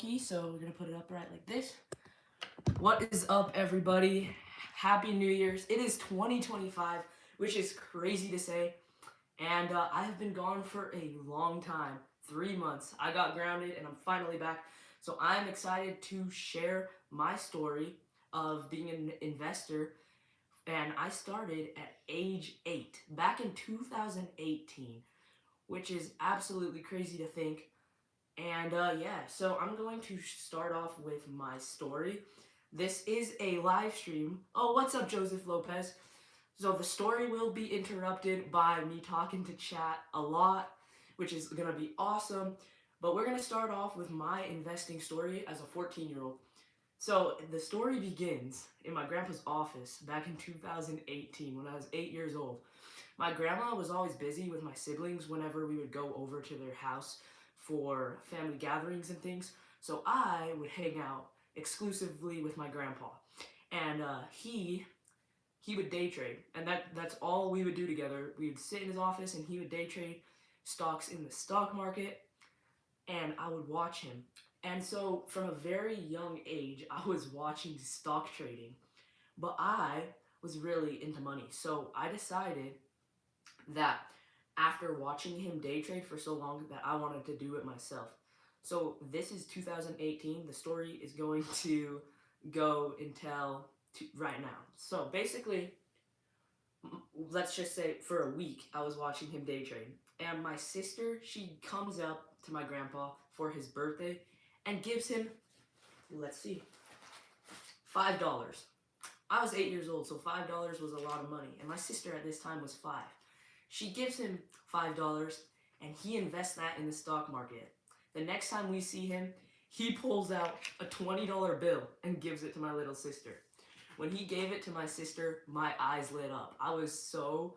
funky, so we're gonna put it upright like this. What is up, everybody? Happy New Year's. It is 2025, which is crazy to say, and I have been gone for a long time, 3 months. I got grounded, and I'm finally back. So I'm excited to share my story of being an investor, and I started at age 8 back in 2018, which is absolutely crazy to think. And yeah, so I'm going to start off with my story. This is a live stream. Oh, what's up, Joseph Lopez? So the story will be interrupted by me talking to chat a lot, which is gonna be awesome. But we're gonna start off with my investing story as a 14-year-old. So the story begins in my grandpa's office back in 2018 when I was 8 years old. My grandma was always busy with my siblings whenever we would go over to their house for family gatherings and things. So I would hang out exclusively with my grandpa, and he would day trade, and that's all we would do together. We would sit in his office, and he would day trade stocks in the stock market, and I would watch him. And so from a very young age, I was watching stock trading, but I was really into money. So I decided that after watching him day trade for so long that I wanted to do it myself. So this is 2018. The story is going to go until right now. So basically, let's just say for a week I was watching him day trade, and my sister, she comes up to my grandpa for his birthday and gives him, let's see, $5. I was 8 years old, so $5 was a lot of money, and my sister at this time was 5. She gives him $5, and he invests that in the stock market. The next time we see him, he pulls out a $20 bill and gives it to my little sister. When he gave it to my sister, my eyes lit up. I was so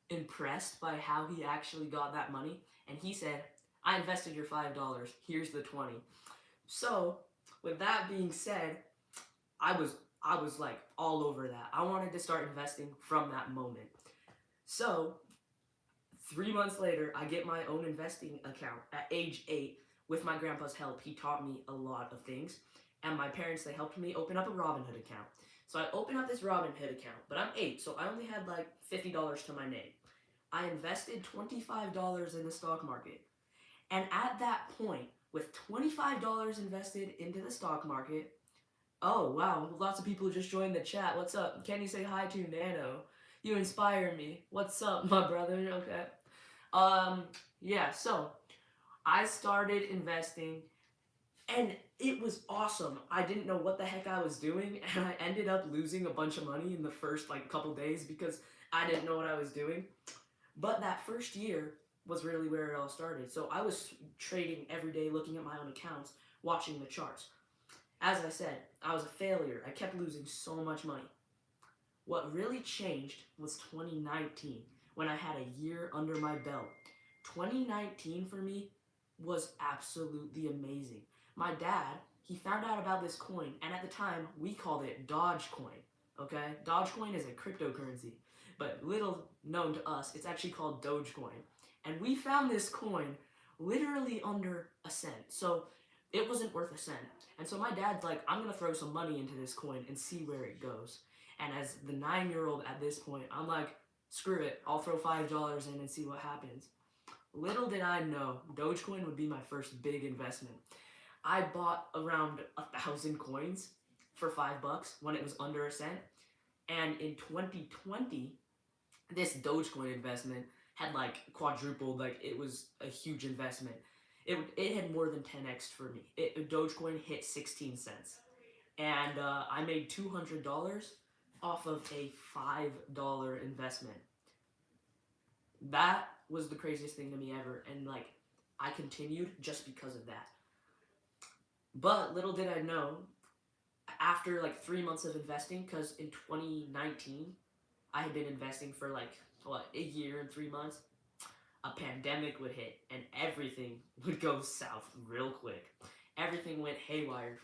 impressed by how he actually got that money, and he said, "I invested your $5. Here's the 20." So, with that being said, I was I was like all over that. I wanted to start investing from that moment. So 3 months later, I get my own investing account at age 8 with my grandpa's help. He taught me a lot of things, and my parents, they helped me open up a Robinhood account. So I opened up this Robinhood account, but I'm 8, so I only had like $50 to my name. I invested $25 in the stock market, and at that point, with $25 invested into the stock market, oh wow, lots of people just joined the chat. What's up? Can you say hi to Nano? You inspire me. What's up, my brother? Okay. Um, yeah, so I started investing, and it was awesome. I didn't know what the heck I was doing, and I ended up losing a bunch of money in the first like couple days because I didn't know what I was doing. But that first year was really where it all started. So I was trading every day, looking at my own accounts, watching the charts. As I said, I was a failure. I kept losing so much money. What really changed was 2019 when I had a year under my belt. 2019 for me was absolutely amazing. My dad, he found out about this coin, and at the time we called it Dogecoin. Okay? Dogecoin is a cryptocurrency, but little known to us, it's actually called Dogecoin. And we found this coin literally under a cent. So it wasn't worth a cent. And so my dad's like, I'm gonna throw some money into this coin and see where it goes. And as the 9 year old at this point, I'm like, screw it, I'll throw $5 in and see what happens. Little did I know, Dogecoin would be my first big investment. I bought around 1,000 coins for $5 when it was under a cent. And in 2020, this Dogecoin investment had like quadrupled. Like it was a huge investment. It had more than 10x for me. Dogecoin hit 16 cents, and I made $200 off of a $5 investment. That was the craziest thing to me ever, and like I continued just because of that. But little did I know, after like 3 months of investing, because in 2019 I had been investing for like what, a year and 3 months, a pandemic would hit and everything would go south real quick. Everything went haywire.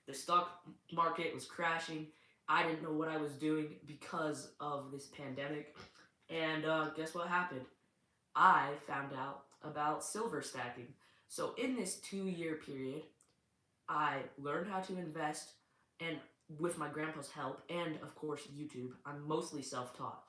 The stock market was crashing. I didn't know what I was doing because of this pandemic. And guess what happened? I found out about silver stacking. So, in this 2 year period, I learned how to invest, and with my grandpa's help, and of course YouTube, I'm mostly self-taught.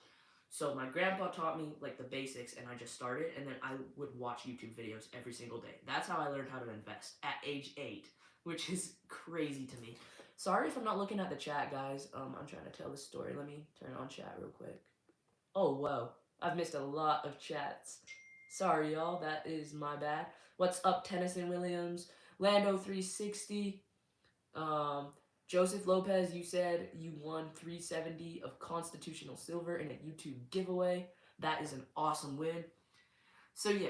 So my grandpa taught me like the basics, and I just started, and then I would watch YouTube videos every single day. That's how I learned how to invest at age 8, which is crazy to me. Sorry if I'm not looking at the chat, guys. I'm trying to tell this story. Let me turn on chat real quick. Oh, whoa. I've missed a lot of chats. Sorry, y'all. That is my bad. What's up, Tennyson Williams? Lando360. Um, Joseph Lopez, you said you won 370 of Constitutional Silver in a YouTube giveaway. That is an awesome win. So, yeah,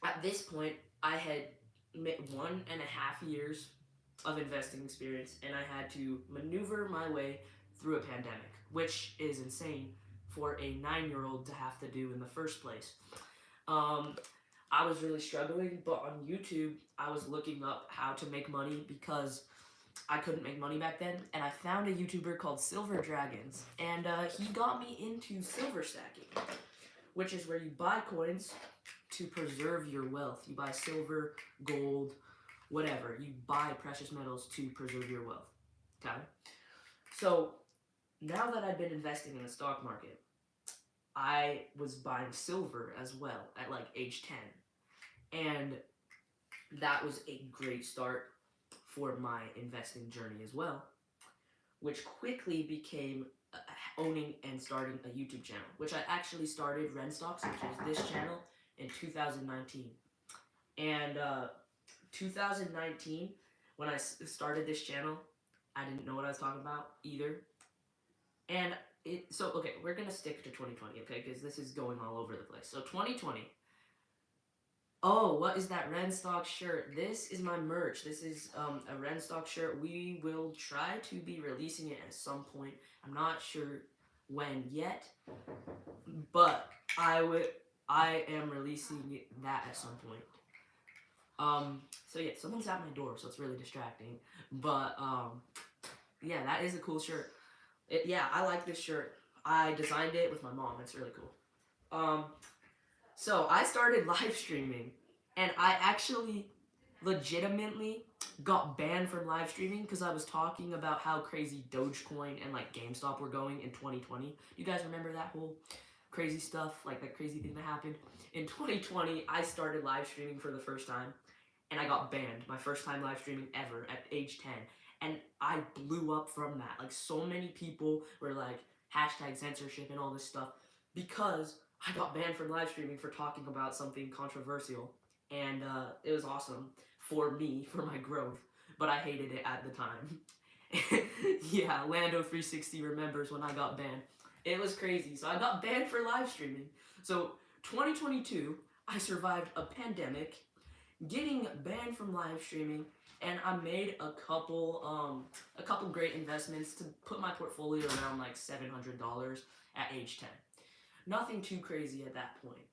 at this point, I had 1.5 years of investing experience, and I had to maneuver my way through a pandemic, which is insane for a 9-year-old to have to do in the first place. I was really struggling, but on YouTube, I was looking up how to make money because I couldn't make money back then, and I found a YouTuber called Silver Dragons, and he got me into silver stacking, which is where you buy coins to preserve your wealth. You buy silver, gold, whatever. You buy precious metals to preserve your wealth. Okay? So, now that I've been investing in the stock market, I was buying silver as well at like age 10. And that was a great start for my investing journey as well, which quickly became owning and starting a YouTube channel, which I actually started Renstocks, which is this channel, in 2019. And 2019, when I started this channel, I didn't know what I was talking about either. And okay, we're gonna stick to 2020, okay, because this is going all over the place. So 2020. Oh, what is that Renstock shirt? This is my merch. This is a Renstock shirt. We will try to be releasing it at some point. I'm not sure when yet, but I am releasing that at some point. So yeah, someone's at my door, so it's really distracting. But yeah, that is a cool shirt. Yeah, I like this shirt. I designed it with my mom. It's really cool. So I started live streaming, and I actually legitimately got banned from live streaming because I was talking about how crazy Dogecoin and like GameStop were going in 2020. You guys remember that whole crazy stuff, like that crazy thing that happened? In 2020, I started live streaming for the first time, and I got banned. My first time live streaming ever at age 10. And I blew up from that. Like, so many people were like, hashtag censorship and all this stuff, because I got banned from live streaming for talking about something controversial. And it was awesome for me, for my growth, but I hated it at the time. Yeah, Lando360 remembers when I got banned. It was crazy. So I got banned for live streaming. So 2022, I survived a pandemic, getting banned from live streaming, and I made a couple great investments to put my portfolio around like $700 at age 10. Nothing too crazy at that point.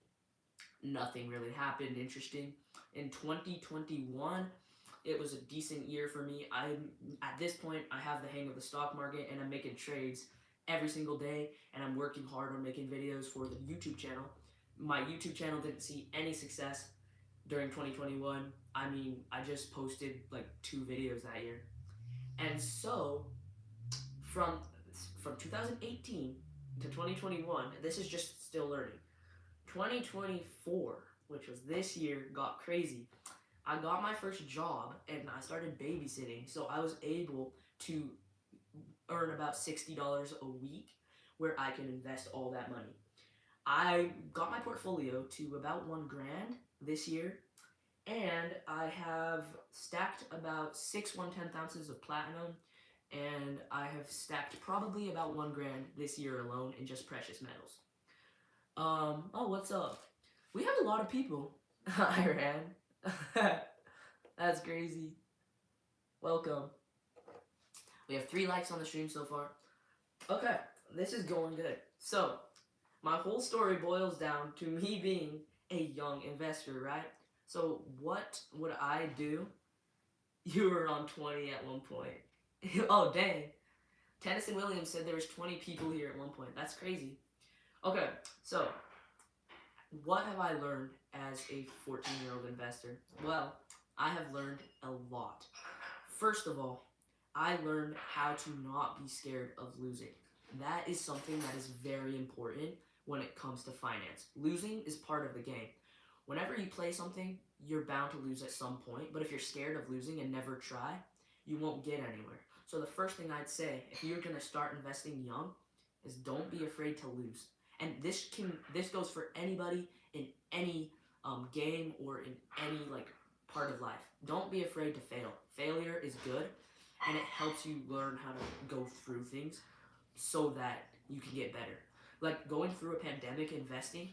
Nothing really happened interesting. In 2021, it was a decent year for me. At this point, I have the hang of the stock market, and I'm making trades every single day, and I'm working hard on making videos for the YouTube channel. My YouTube channel didn't see any success during 2021. I mean, I just posted like 2 videos that year. And so from 2018 to 2021, this is just still learning. 2024, which was this year, got crazy. I got my first job and I started babysitting, so I was able to earn about $60 a week where I can invest all that money. I got my portfolio to about $1,000 this year, and I have stacked about 6 1/10 ounces of platinum, and I have stacked probably about $1,000 this year alone in just precious metals. Oh, what's up? We have a lot of people. Iran. That's crazy. Welcome. We have 3 likes on the stream so far. Okay, this is going good. So, my whole story boils down to me being a young investor, right? So, what would I do? You were on 20 at one point. Oh, dang. Tennyson Williams said there was 20 people here at one point. That's crazy. Okay, so what have I learned as a 14-year-old investor? Well, I have learned a lot. First of all, I learned how to not be scared of losing. That is something that is very important when it comes to finance. Losing is part of the game. Whenever you play something, you're bound to lose at some point, but if you're scared of losing and never try, you won't get anywhere. So the first thing I'd say, if you're going to start investing young, is don't be afraid to lose. And this goes for anybody in any game or in any like part of life. Don't be afraid to fail. Failure is good, and it helps you learn how to go through things so that you can get better. Like going through a pandemic investing,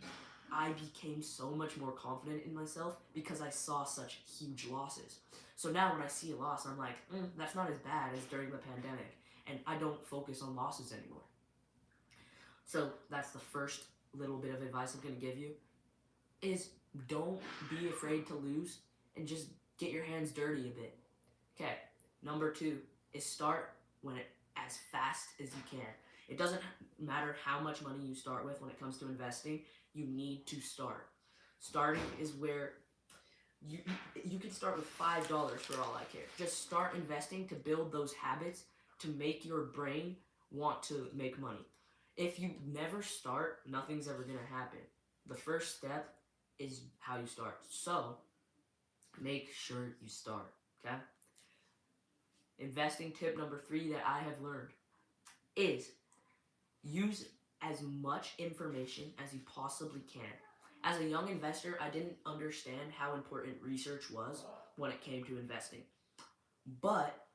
I became so much more confident in myself because I saw such huge losses. So now when I see a loss, I'm like, that's not as bad as during the pandemic, and I don't focus on losses anymore. So that's the first little bit of advice I'm going to give you is don't be afraid to lose and just get your hands dirty a bit. Okay, number 2 is start as fast as you can. It doesn't matter how much money you start with when it comes to investing, you need to start. Starting is where you can start with $5 for all I care. Just start investing to build those habits to make your brain want to make money. If you never start, nothing's ever going to happen. The first step is how you start. So, make sure you start, okay? Investing tip number 3 that I have learned is use as much information as you possibly can. As a young investor, I didn't understand how important research was when it came to investing. But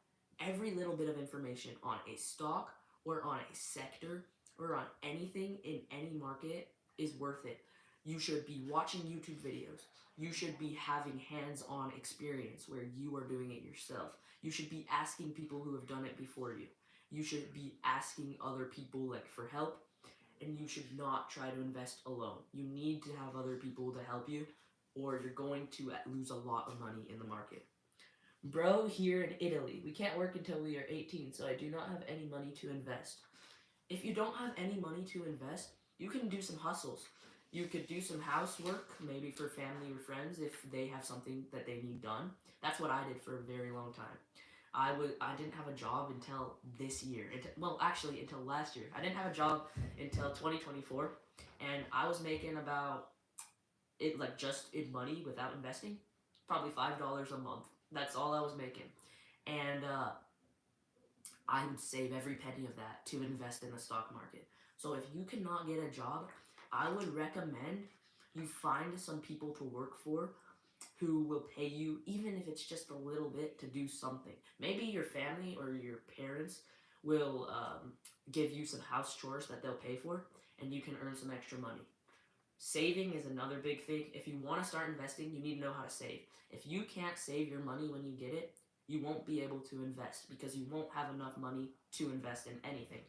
every little bit of information on a stock or on a sector or on anything in any market is worth it. You should be watching YouTube videos. You should be having hands-on experience where you are doing it yourself. You should be asking people who have done it before you. You should be asking other people like for help, and you should not try to invest alone. You need to have other people to help you, or you're going to lose a lot of money in the market. Bro, here in Italy, we can't work until we are 18, so I do not have any money to invest. If you don't have any money to invest, you can do some hustles. You could do some housework, maybe for family or friends if they have something that they need done. That's what I did for a very long time. I didn't have a job until this year. Until last year. I didn't have a job until 2024, and I was making about it like just in money without investing, probably $5 a month. That's all I was making, and I would save every penny of that to invest in the stock market. So if you cannot get a job, I would recommend you find some people to work for who will pay you, even if it's just a little bit, to do something. Maybe your family or your parents will give you some house chores that they'll pay for, and you can earn some extra money. Saving is another big thing. If you want to start investing, you need to know how to save. If you can't save your money when you get it, you won't be able to invest because you won't have enough money to invest in anything.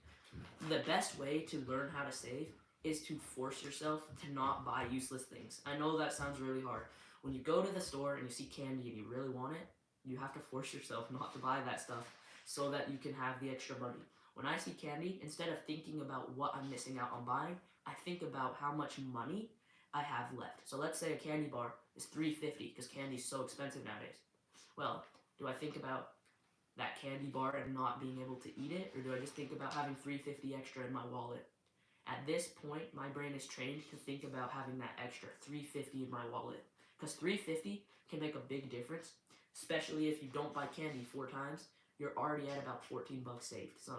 The best way to learn how to save is to force yourself to not buy useless things. I know that sounds really hard. When you go to the store and you see candy and you really want it, you have to force yourself not to buy that stuff so that you can have the extra money. When I see candy, instead of thinking about what I'm missing out on buying, I think about how much money I have left. So let's say a candy bar is $3.50 because candy is so expensive nowadays. Well, do I think about that candy bar and not being able to eat it, or do I just think about having $3.50 extra in my wallet? At this point, my brain is trained to think about having that extra $3.50 in my wallet, because $3.50 can make a big difference, especially if you don't buy candy 4 times. You're already at about 14 bucks saved. So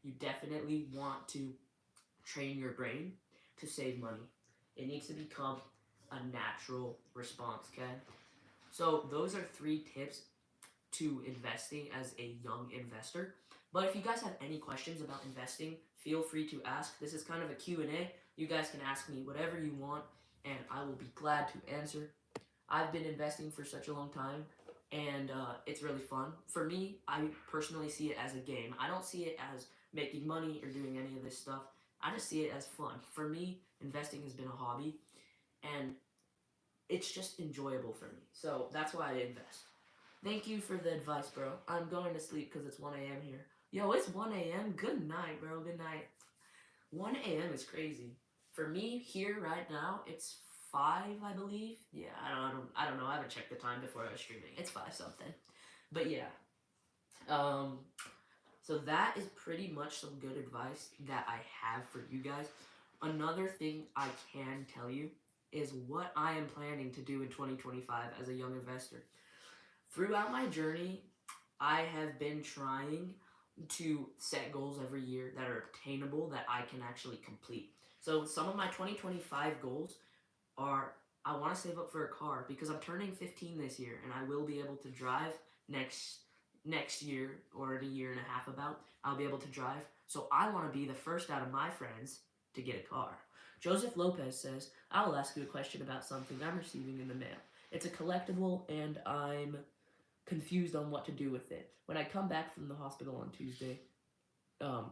you definitely want to train your brain to save money. It needs to become a natural response, okay? So those are 3 tips to investing as a young investor. But if you guys have any questions about investing, feel free to ask. This is kind of a Q&A. You guys can ask me whatever you want, and I will be glad to answer. I've been investing for such a long time, and it's really fun. For me, I personally see it as a game. I don't see it as making money or doing any of this stuff. I just see it as fun. For me, investing has been a hobby, and it's just enjoyable for me. So that's why I invest. Thank you for the advice, bro. I'm going to sleep because it's 1 a.m. here. Yo, it's 1 a.m. Good night, bro. Good night. 1 a.m. is crazy. For me, here right now, it's 5, I believe. Yeah, I don't know. I haven't checked the time before I was streaming. It's 5 something. But yeah. Um, so that is pretty much some good advice that I have for you guys. Another thing I can tell you is what I am planning to do in 2025 as a young investor. Throughout my journey, I have been trying to set goals every year that are attainable that I can actually complete. So some of my 2025 goals are I want to save up for a car because I'm turning 15 this year and I will be able to drive next next year or in a year and a half about. I'll be able to drive. So I want to be the first out of my friends to get a car. Joseph Lopez says, I will ask you a question about something I'm receiving in the mail. It's a collectible and I'm confused on what to do with it. When I come back from the hospital on Tuesday,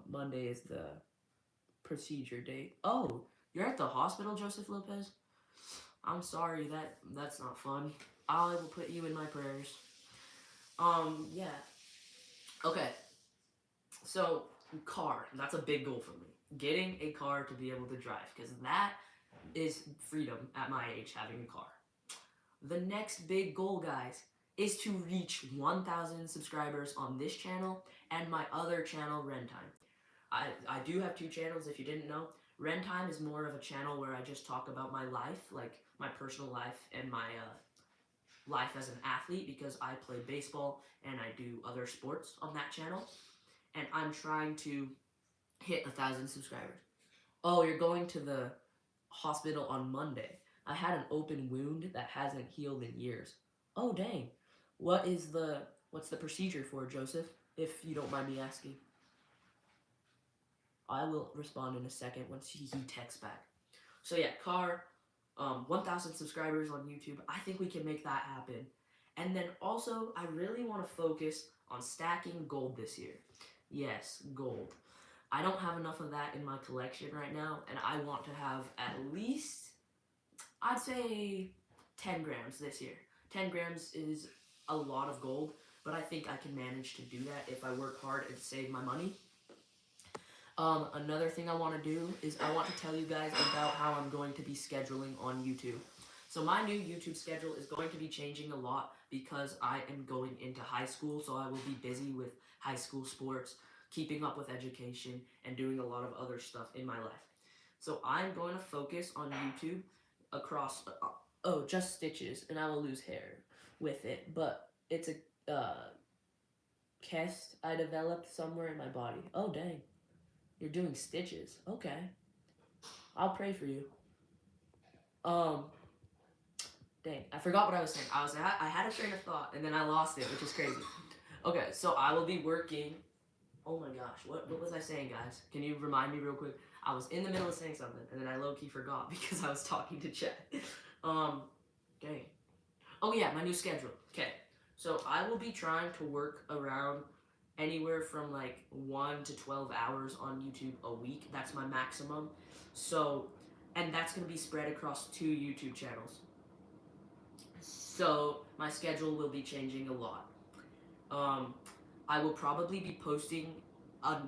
Monday is the procedure date. Oh, you're at the hospital, Joseph Lopez? I'm sorry, that's not fun. I will put you in my prayers. Yeah. Okay. So, car. That's a big goal for me. Getting a car to be able to drive, because that is freedom at my age, having a car. The next big goal, guys, is to reach 1,000 subscribers on this channel and my other channel, Rentime. I do have two channels, if you didn't know. Rentime is more of a channel where I just talk about my life, like my personal life and my life as an athlete, because I play baseball and I do other sports on that channel. And I'm trying to hit 1,000 subscribers. Oh, you're going to the hospital on Monday. I had an open wound that hasn't healed in years. Oh, dang. What's the procedure for, Joseph, if you don't mind me asking? I will respond in a second once he texts back. So yeah, car, 1,000 subscribers on YouTube. I think we can make that happen. And then also, I really want to focus on stacking gold this year. Yes, gold. I don't have enough of that in my collection right now, and I want to have at least, I'd say, 10 grams this year. 10 grams is a lot of gold, but I think I can manage to do that if I work hard and save my money. Another thing I want to do is I want to tell you guys about how I'm going to be scheduling on YouTube. So my new YouTube schedule is going to be changing a lot because I am going into high school, so I will be busy with high school sports, keeping up with education, and doing a lot of other stuff in my life. So I'm going to focus on YouTube across, just stitches, and I will lose hair with it, but it's a cast I developed somewhere in my body. Oh, dang. You're doing stitches. Okay. I'll pray for you. Dang, I forgot what I was saying. I had a train of thought and then I lost it, which is crazy. Okay, so I will be working. Oh my gosh, what was I saying, guys? Can you remind me real quick? I was in the middle of saying something and then I low-key forgot because I was talking to Chet. Dang. Oh yeah, my new schedule. Okay, so I will be trying to work around anywhere from like 1 to 12 hours on YouTube a week. That's my maximum. So, and that's going to be spread across 2 YouTube channels. So, my schedule will be changing a lot. I will probably be posting a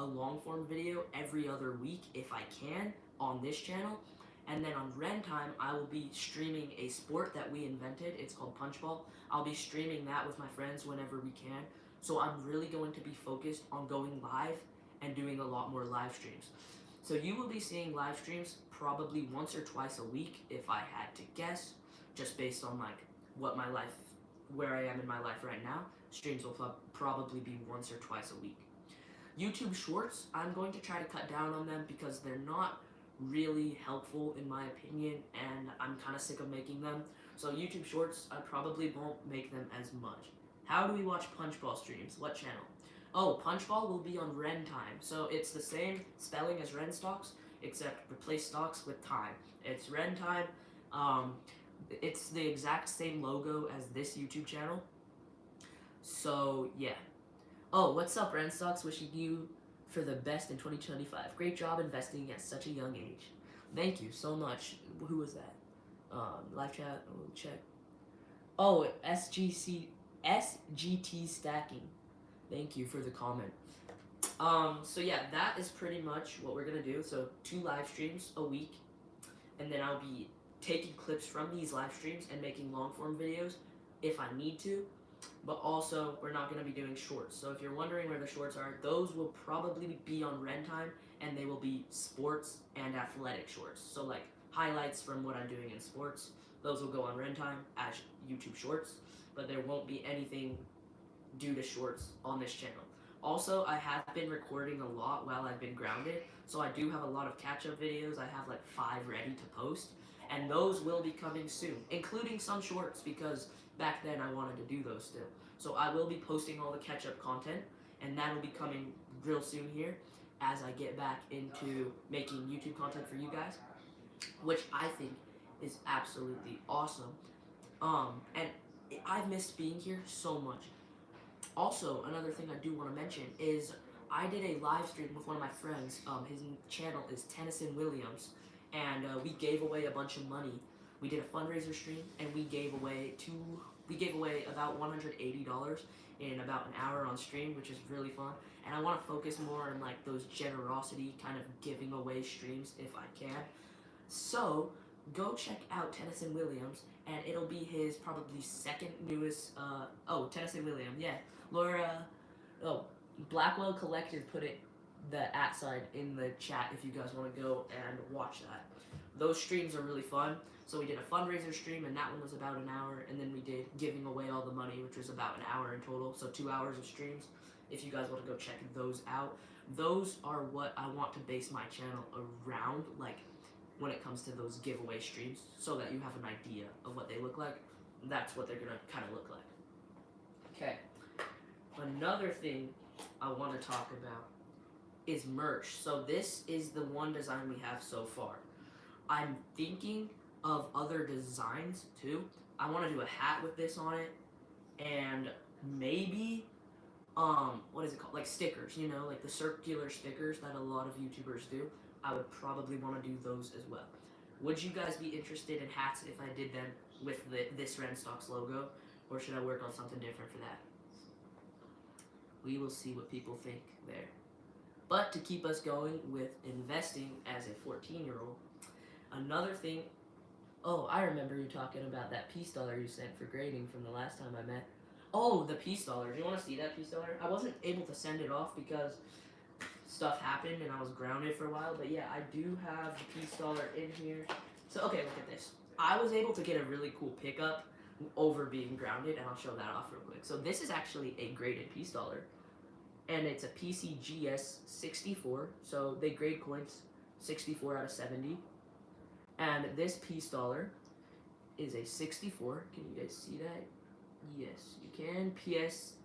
long form video every other week if I can on this channel. And then on Rentime, I will be streaming a sport that we invented. It's called Punchball. I'll be streaming that with my friends whenever we can. So I'm really going to be focused on going live and doing a lot more live streams. So you will be seeing live streams probably once or twice a week if I had to guess, just based on like what my life, where I am in my life right now. Streams will probably be once or twice a week. YouTube Shorts, I'm going to try to cut down on them because they're not really helpful in my opinion, and I'm kind of sick of making them. So YouTube Shorts, I probably won't make them as much. How do we watch Punchball streams? What channel? Oh, Punchball will be on Rentime. So it's the same spelling as Renstocks, except replace stocks with time. It's Rentime. It's the exact same logo as this YouTube channel. So yeah. Oh, what's up, Renstocks? Wishing you for the best in 2025. Great job investing at such a young age. Thank you so much. Who was that? Live chat. Oh, check. Oh, SGT stacking. Thank you for the comment. So yeah, that is pretty much what we're gonna do. So 2 live streams a week, and then I'll be taking clips from these live streams and making long form videos if I need to. But also, we're not going to be doing shorts. So if you're wondering where the shorts are, those will probably be on Rentime, and they will be sports and athletic shorts. So like highlights from what I'm doing in sports, those will go on Rentime as YouTube shorts, but there won't be anything due to shorts on this channel. Also, I have been recording a lot while I've been grounded, so I do have a lot of catch-up videos. I have like 5 ready to post, and those will be coming soon, including some shorts, because back then I wanted to do those still. So I will be posting all the catch-up content, and that'll be coming real soon here as I get back into making YouTube content for you guys, which I think is absolutely awesome. And I've missed being here so much. Also, another thing I do want to mention is I did a live stream with one of my friends. His channel is Tennyson Williams, and we gave away a bunch of money. We did a fundraiser stream, and we gave away about $180 in about an hour on stream, which is really fun. And I want to focus more on like those generosity kind of giving away streams if I can. So go check out Tennyson Williams, and it'll be his probably second newest. Tennyson Williams, yeah. Laura, Blackwell Collective put the @ sign in the chat if you guys want to go and watch that. Those streams are really fun. So we did a fundraiser stream, and that one was about an hour, and then we did giving away all the money, which was about an hour in total, so 2 hours of streams. If you guys want to go check those out, those are what I want to base my channel around, like when it comes to those giveaway streams, so that you have an idea of what they look like. That's what they're gonna kind of look like. Okay. Another thing I want to talk about is merch. So this is the one design we have so far. I'm thinking of other designs too. I want to do a hat with this on it, and maybe what is it called, like stickers, you know, like the circular stickers that a lot of YouTubers do. I would probably want to do those as well. Would you guys be interested in hats if I did them with this Renstocks logo, or should I work on something different for that? We will see what people think there. But to keep us going with investing as a 14-year-old, another thing, I remember you talking about that Peace Dollar you sent for grading from the last time I met. Oh, the Peace Dollar. Do you want to see that Peace Dollar? I wasn't able to send it off because stuff happened and I was grounded for a while, but yeah, I do have the Peace Dollar in here. So, okay, look at this. I was able to get a really cool pickup over being grounded, and I'll show that off real quick. So this is actually a graded Peace Dollar, and it's a PCGS 64, so they grade coins 64 out of 70, and this Peace Dollar is a 64. Can you guys see that? Yes, you can.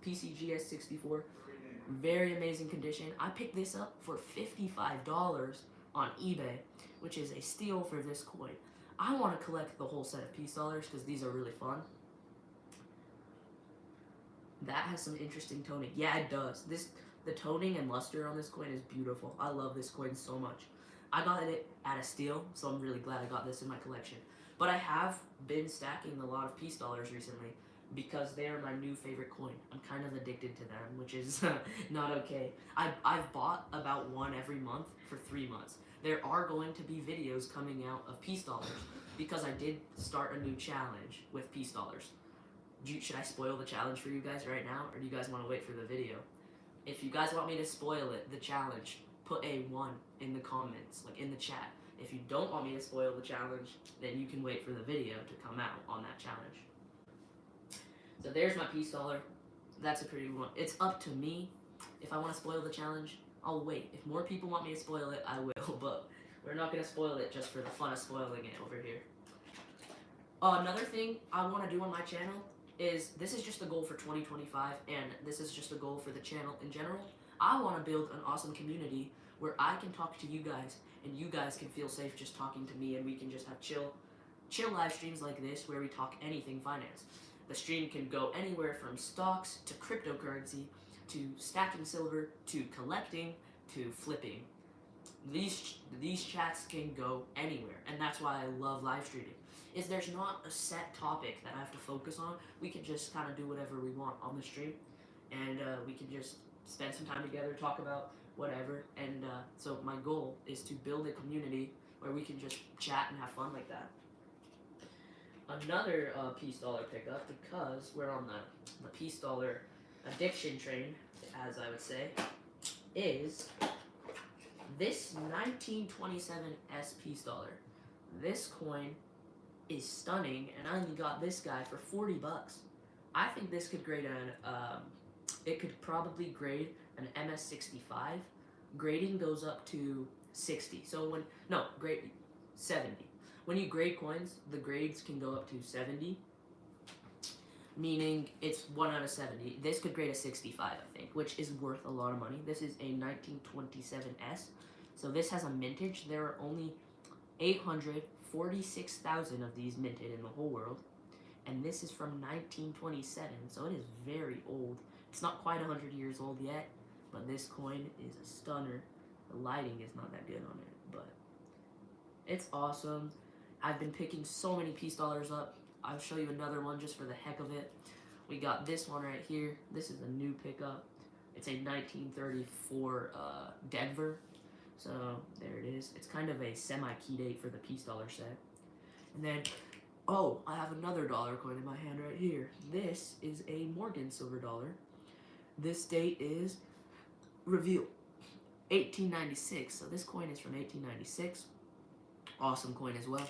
PCGS 64. Very amazing condition. I picked this up for $55 on eBay, which is a steal for this coin. I want to collect the whole set of Peace Dollars because these are really fun. That has some interesting toning. Yeah, it does. The toning and luster on this coin is beautiful. I love this coin so much. I got it at a steal, so I'm really glad I got this in my collection. But I have been stacking a lot of Peace Dollars recently, because they are my new favorite coin. I'm kind of addicted to them, which is not okay. I've bought about one every month for 3 months. There are going to be videos coming out of Peace Dollars, because I did start a new challenge with Peace Dollars. Should I spoil the challenge for you guys right now, or do you guys want to wait for the video? If you guys want me to spoil it, the challenge, put a 1 in the comments, like in the chat. If you don't want me to spoil the challenge, then you can wait for the video to come out on that challenge. So there's my Peace Dollar. That's a pretty good one. It's up to me. If I want to spoil the challenge, I'll wait. If more people want me to spoil it, I will. But we're not going to spoil it just for the fun of spoiling it over here. Another thing I want to do on my channel is, this is just a goal for 2025, and this is just a goal for the channel in general. I want to build an awesome community where I can talk to you guys, and you guys can feel safe just talking to me, and we can just have chill live streams like this where we talk anything finance. The stream can go anywhere from stocks to cryptocurrency to stacking silver to collecting to flipping. These chats can go anywhere, and that's why I love live streaming. Is there's not a set topic that I have to focus on. We can just kind of do whatever we want on the stream, and we can just spend some time together, talk about whatever. And so my goal is to build a community where we can just chat and have fun like that. Another Peace Dollar pickup, because we're on the Peace Dollar addiction train, as I would say, is this 1927 S Peace Dollar. This coin is stunning, and I only got this guy for 40 bucks. I think this could grade it could probably grade an MS65. Grading goes up to 60. So grade 70. When you grade coins, the grades can go up to 70, meaning it's 1 out of 70. This could grade a 65, I think, which is worth a lot of money. This is a 1927S. So this has a mintage. There are only 846,000 of these minted in the whole world. And this is from 1927, so it is very old. It's not quite 100 years old yet, but this coin is a stunner. The lighting is not that good on it, but it's awesome. I've been picking so many Peace Dollars up. I'll show you another one just for the heck of it. We got this one right here. This is a new pickup. It's a 1934 Denver. So there it is. It's kind of a semi-key date for the Peace Dollar set. And then, oh, I have another dollar coin in my hand right here. This is a Morgan silver dollar. This date is reveal 1896. So this coin is from 1896. Awesome coin as well.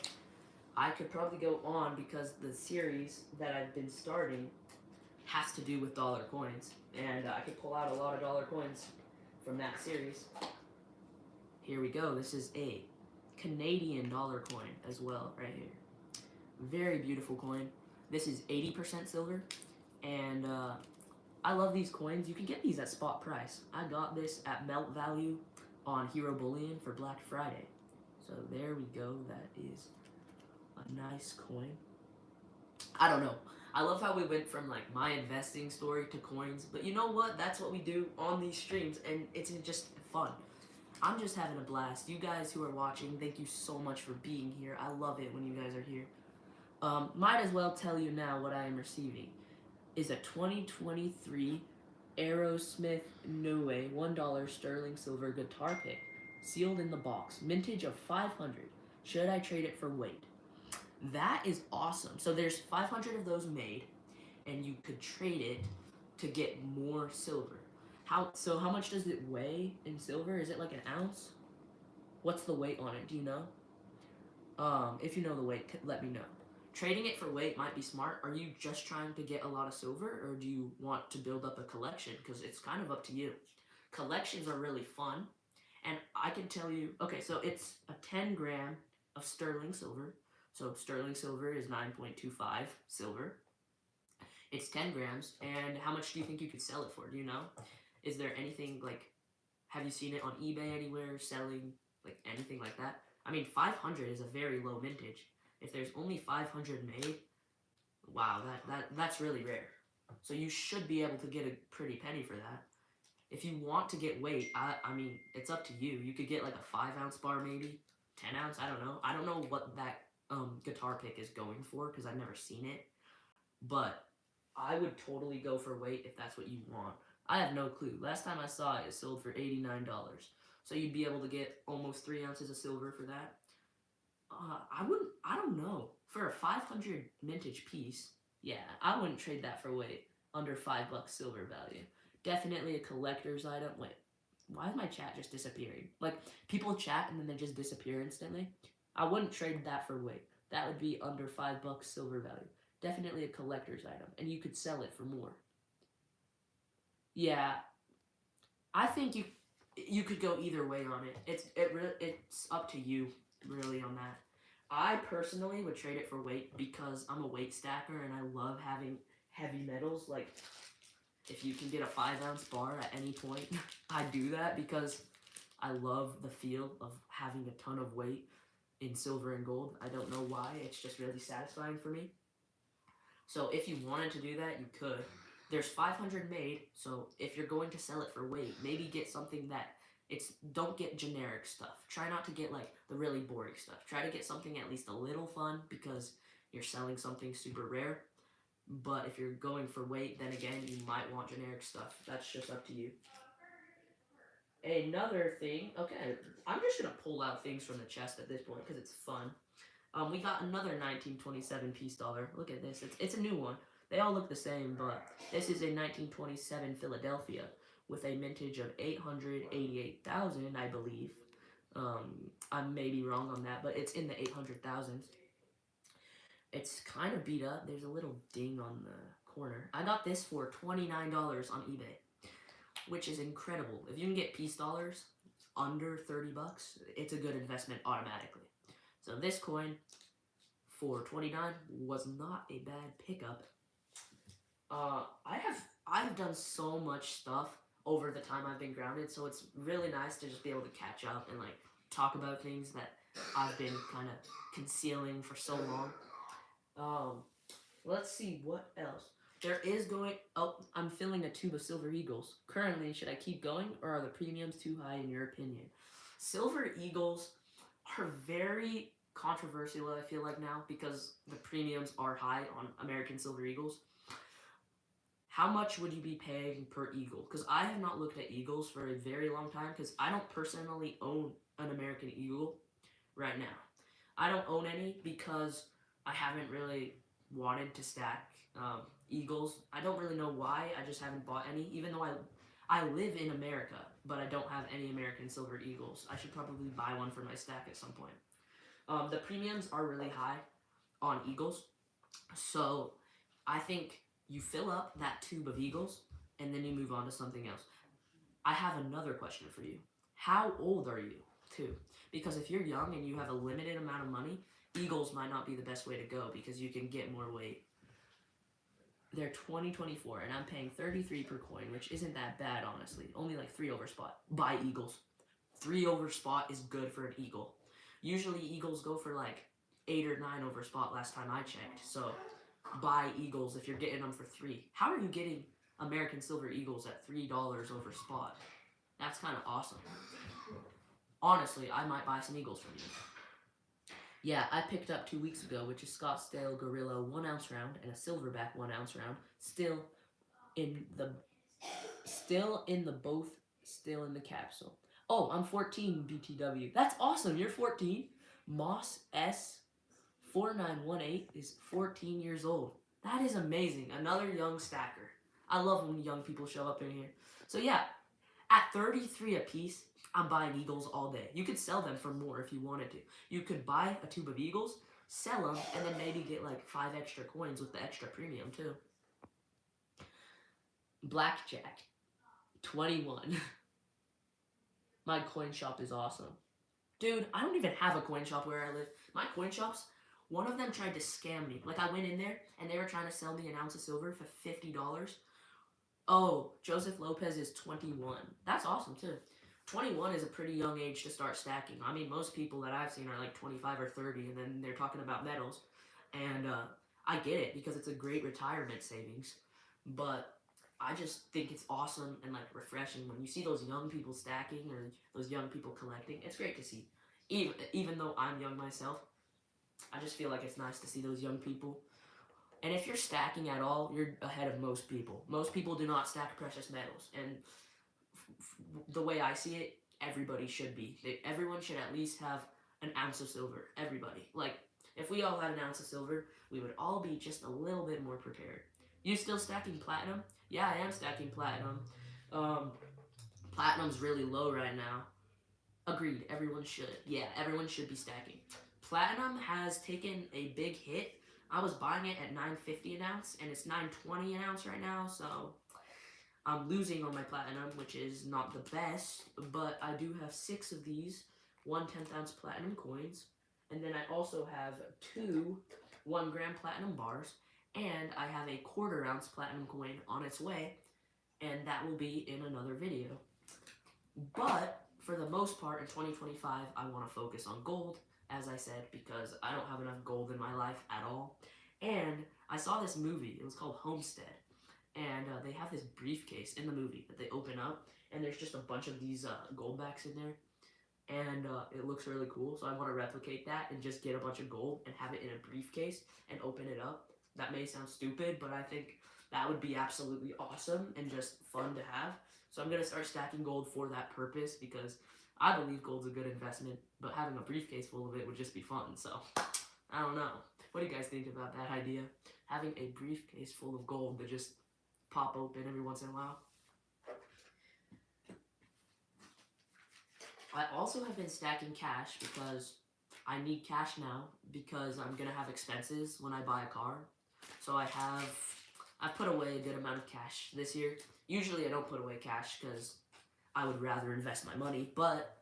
I could probably go on because the series that I've been starting has to do with dollar coins, and I could pull out a lot of dollar coins from that series. Here we go. This is a Canadian dollar coin as well, right here. Very beautiful coin. This is 80% silver, and I love these coins. You can get these at spot price. I got this at Melt Value on Hero Bullion for Black Friday. So there we go. That is a nice coin. I don't know. I love how we went from like my investing story to coins, but you know what? That's what we do on these streams, and it's just fun. I'm just having a blast. You guys who are watching, thank you so much for being here. I love it when you guys are here. Might as well tell you now what I am receiving is a 2023 Aerosmith Noe $1 sterling silver guitar pick, sealed in the box, mintage of 500. Should I trade it for weight? That is awesome. So there's 500 of those made, and you could trade it to get more silver. How much does it weigh in silver? Is it like an ounce? What's the weight on it? Do you know? If you know the weight, let me know. Trading it for weight might be smart. Are you just trying to get a lot of silver, or do you want to build up a collection? Because it's kind of up to you. Collections are really fun, and I can tell you, okay, so it's a 10 gram of sterling silver. So sterling silver is 9.25 silver. It's 10 grams, and how much do you think you could sell it for? Do you know? Is there anything like, have you seen it on eBay anywhere selling like anything like that? I mean, 500 is a very low mintage. If there's only 500 made, wow, that's really rare. So you should be able to get a pretty penny for that. If you want to get weight, I mean, it's up to you. You could get like a 5-ounce bar maybe, 10 ounce, I don't know. I don't know what that guitar pick is going for because I've never seen it. But I would totally go for weight if that's what you want. I have no clue. Last time I saw it, it sold for $89. So you'd be able to get almost 3 ounces of silver for that. I don't know. For a 500 mintage piece, yeah, I wouldn't trade that for weight. Under $5 silver value. Definitely a collector's item. Wait, why is my chat just disappearing? Like, people chat and then they just disappear instantly. I wouldn't trade that for weight. That would be under $5 silver value. Definitely a collector's item, and you could sell it for more. Yeah, I think you could go either way on it. It's up to you really on that. I personally would trade it for weight because I'm a weight stacker and I love having heavy metals. Like, if you can get a 5-ounce bar at any point, I do that because I love the feel of having a ton of weight in silver and gold. I don't know why, it's just really satisfying for me. So if you wanted to do that, you could. There's 500 made, so if you're going to sell it for weight, maybe get something that don't get generic stuff. Try not to get like the really boring stuff. Try to get something at least a little fun because you're selling something super rare. But if you're going for weight, then again, you might want generic stuff. That's just up to you. Another thing, okay, I'm just gonna pull out things from the chest at this point because it's fun. We got another 1927 peace dollar. Look at this. It's a new one. They all look the same, but this is a 1927 Philadelphia with a mintage of 888,000, I believe. I may be wrong on that, but it's in the 800,000s. It's kind of beat up. There's a little ding on the corner. I got this for $29 on eBay, which is incredible. If you can get peace dollars under 30 bucks, it's a good investment automatically. So this coin for 29 was not a bad pickup. I have done so much stuff over the time I've been grounded, so it's really nice to just be able to catch up and like talk about things that I've been kind of concealing for so long. Let's see what else. There is going. Oh, I'm filling a tube of Silver Eagles. Currently, should I keep going, or are the premiums too high in your opinion? Silver Eagles are very controversial, I feel like now, because the premiums are high on American Silver Eagles. How much would you be paying per eagle? Because I have not looked at eagles for a very long time, because I don't personally own an American Eagle right now. I don't own any because I haven't really wanted to stack eagles. I don't really know why. I just haven't bought any, even though I live in America, but I don't have any American Silver Eagles. I should probably buy one for my stack at some point. The premiums are really high on eagles, so I think you fill up that tube of eagles and then you move on to something else. I have another question for you. How old are you, too? Because if you're young and you have a limited amount of money, eagles might not be the best way to go because you can get more weight. They're 2024, and I'm paying 33 per coin, which isn't that bad, honestly. Only like 3 over spot. Buy eagles. 3 over spot is good for an eagle. Usually eagles go for like 8 or 9 over spot last time I checked. So buy eagles if you're getting them for 3. How are you getting American Silver Eagles at $3 over spot? That's kind of awesome. Honestly, I might buy some eagles from you. Yeah, I picked up 2 weeks ago, which is Scottsdale Gorilla 1 ounce round and a silverback 1 ounce round. Still in the capsule. Oh, I'm 14, BTW. That's awesome. You're 14. Moss S 4918 is 14 years old. That is amazing. Another young stacker. I love when young people show up in here. So yeah, at 33 a piece, I'm buying eagles all day. You could sell them for more if you wanted to. You could buy a tube of eagles, sell them, and then maybe get like 5 extra coins with the extra premium too. Blackjack, 21. My coin shop is awesome. Dude, I don't even have a coin shop where I live. My coin shops, one of them tried to scam me. Like, I went in there, and they were trying to sell me an ounce of silver for $50. Oh, Joseph Lopez is 21. That's awesome, too. 21 is a pretty young age to start stacking. I mean, most people that I've seen are like 25 or 30, and then they're talking about medals. And I get it, because it's a great retirement savings. But I just think it's awesome and like refreshing when you see those young people stacking or those young people collecting. It's great to see. Even though I'm young myself, I just feel like it's nice to see those young people. And if you're stacking at all, you're ahead of most people. Most people do not stack precious metals. And the way I see it, everybody should be. Everyone should at least have an ounce of silver. Everybody. Like, if we all had an ounce of silver, we would all be just a little bit more prepared. You still stacking platinum? Yeah, I am stacking platinum. Platinum's really low right now. Agreed, everyone should. Yeah, everyone should be stacking. Platinum has taken a big hit. I was buying it at $9.50 an ounce, and it's $9.20 an ounce right now, so I'm losing on my platinum, which is not the best, but I do have 6 of these 1/10 ounce platinum coins, and then I also have 2 1-gram platinum bars, and I have a 1/4 ounce platinum coin on its way, and that will be in another video. But for the most part in 2025, I want to focus on gold, as I said, because I don't have enough gold in my life at all. And I saw this movie, it was called Homestead, and they have this briefcase in the movie that they open up, and there's just a bunch of these gold backs in there, and it looks really cool, so I want to replicate that and just get a bunch of gold and have it in a briefcase and open it up. That may sound stupid, but I think that would be absolutely awesome and just fun to have. So I'm going to start stacking gold for that purpose, because I believe gold's a good investment, but having a briefcase full of it would just be fun. So I don't know. What do you guys think about that idea? Having a briefcase full of gold that just pop open every once in a while. I also have been stacking cash because I need cash now because I'm gonna have expenses when I buy a car. So I've put away a good amount of cash this year. Usually I don't put away cash because I would rather invest my money, but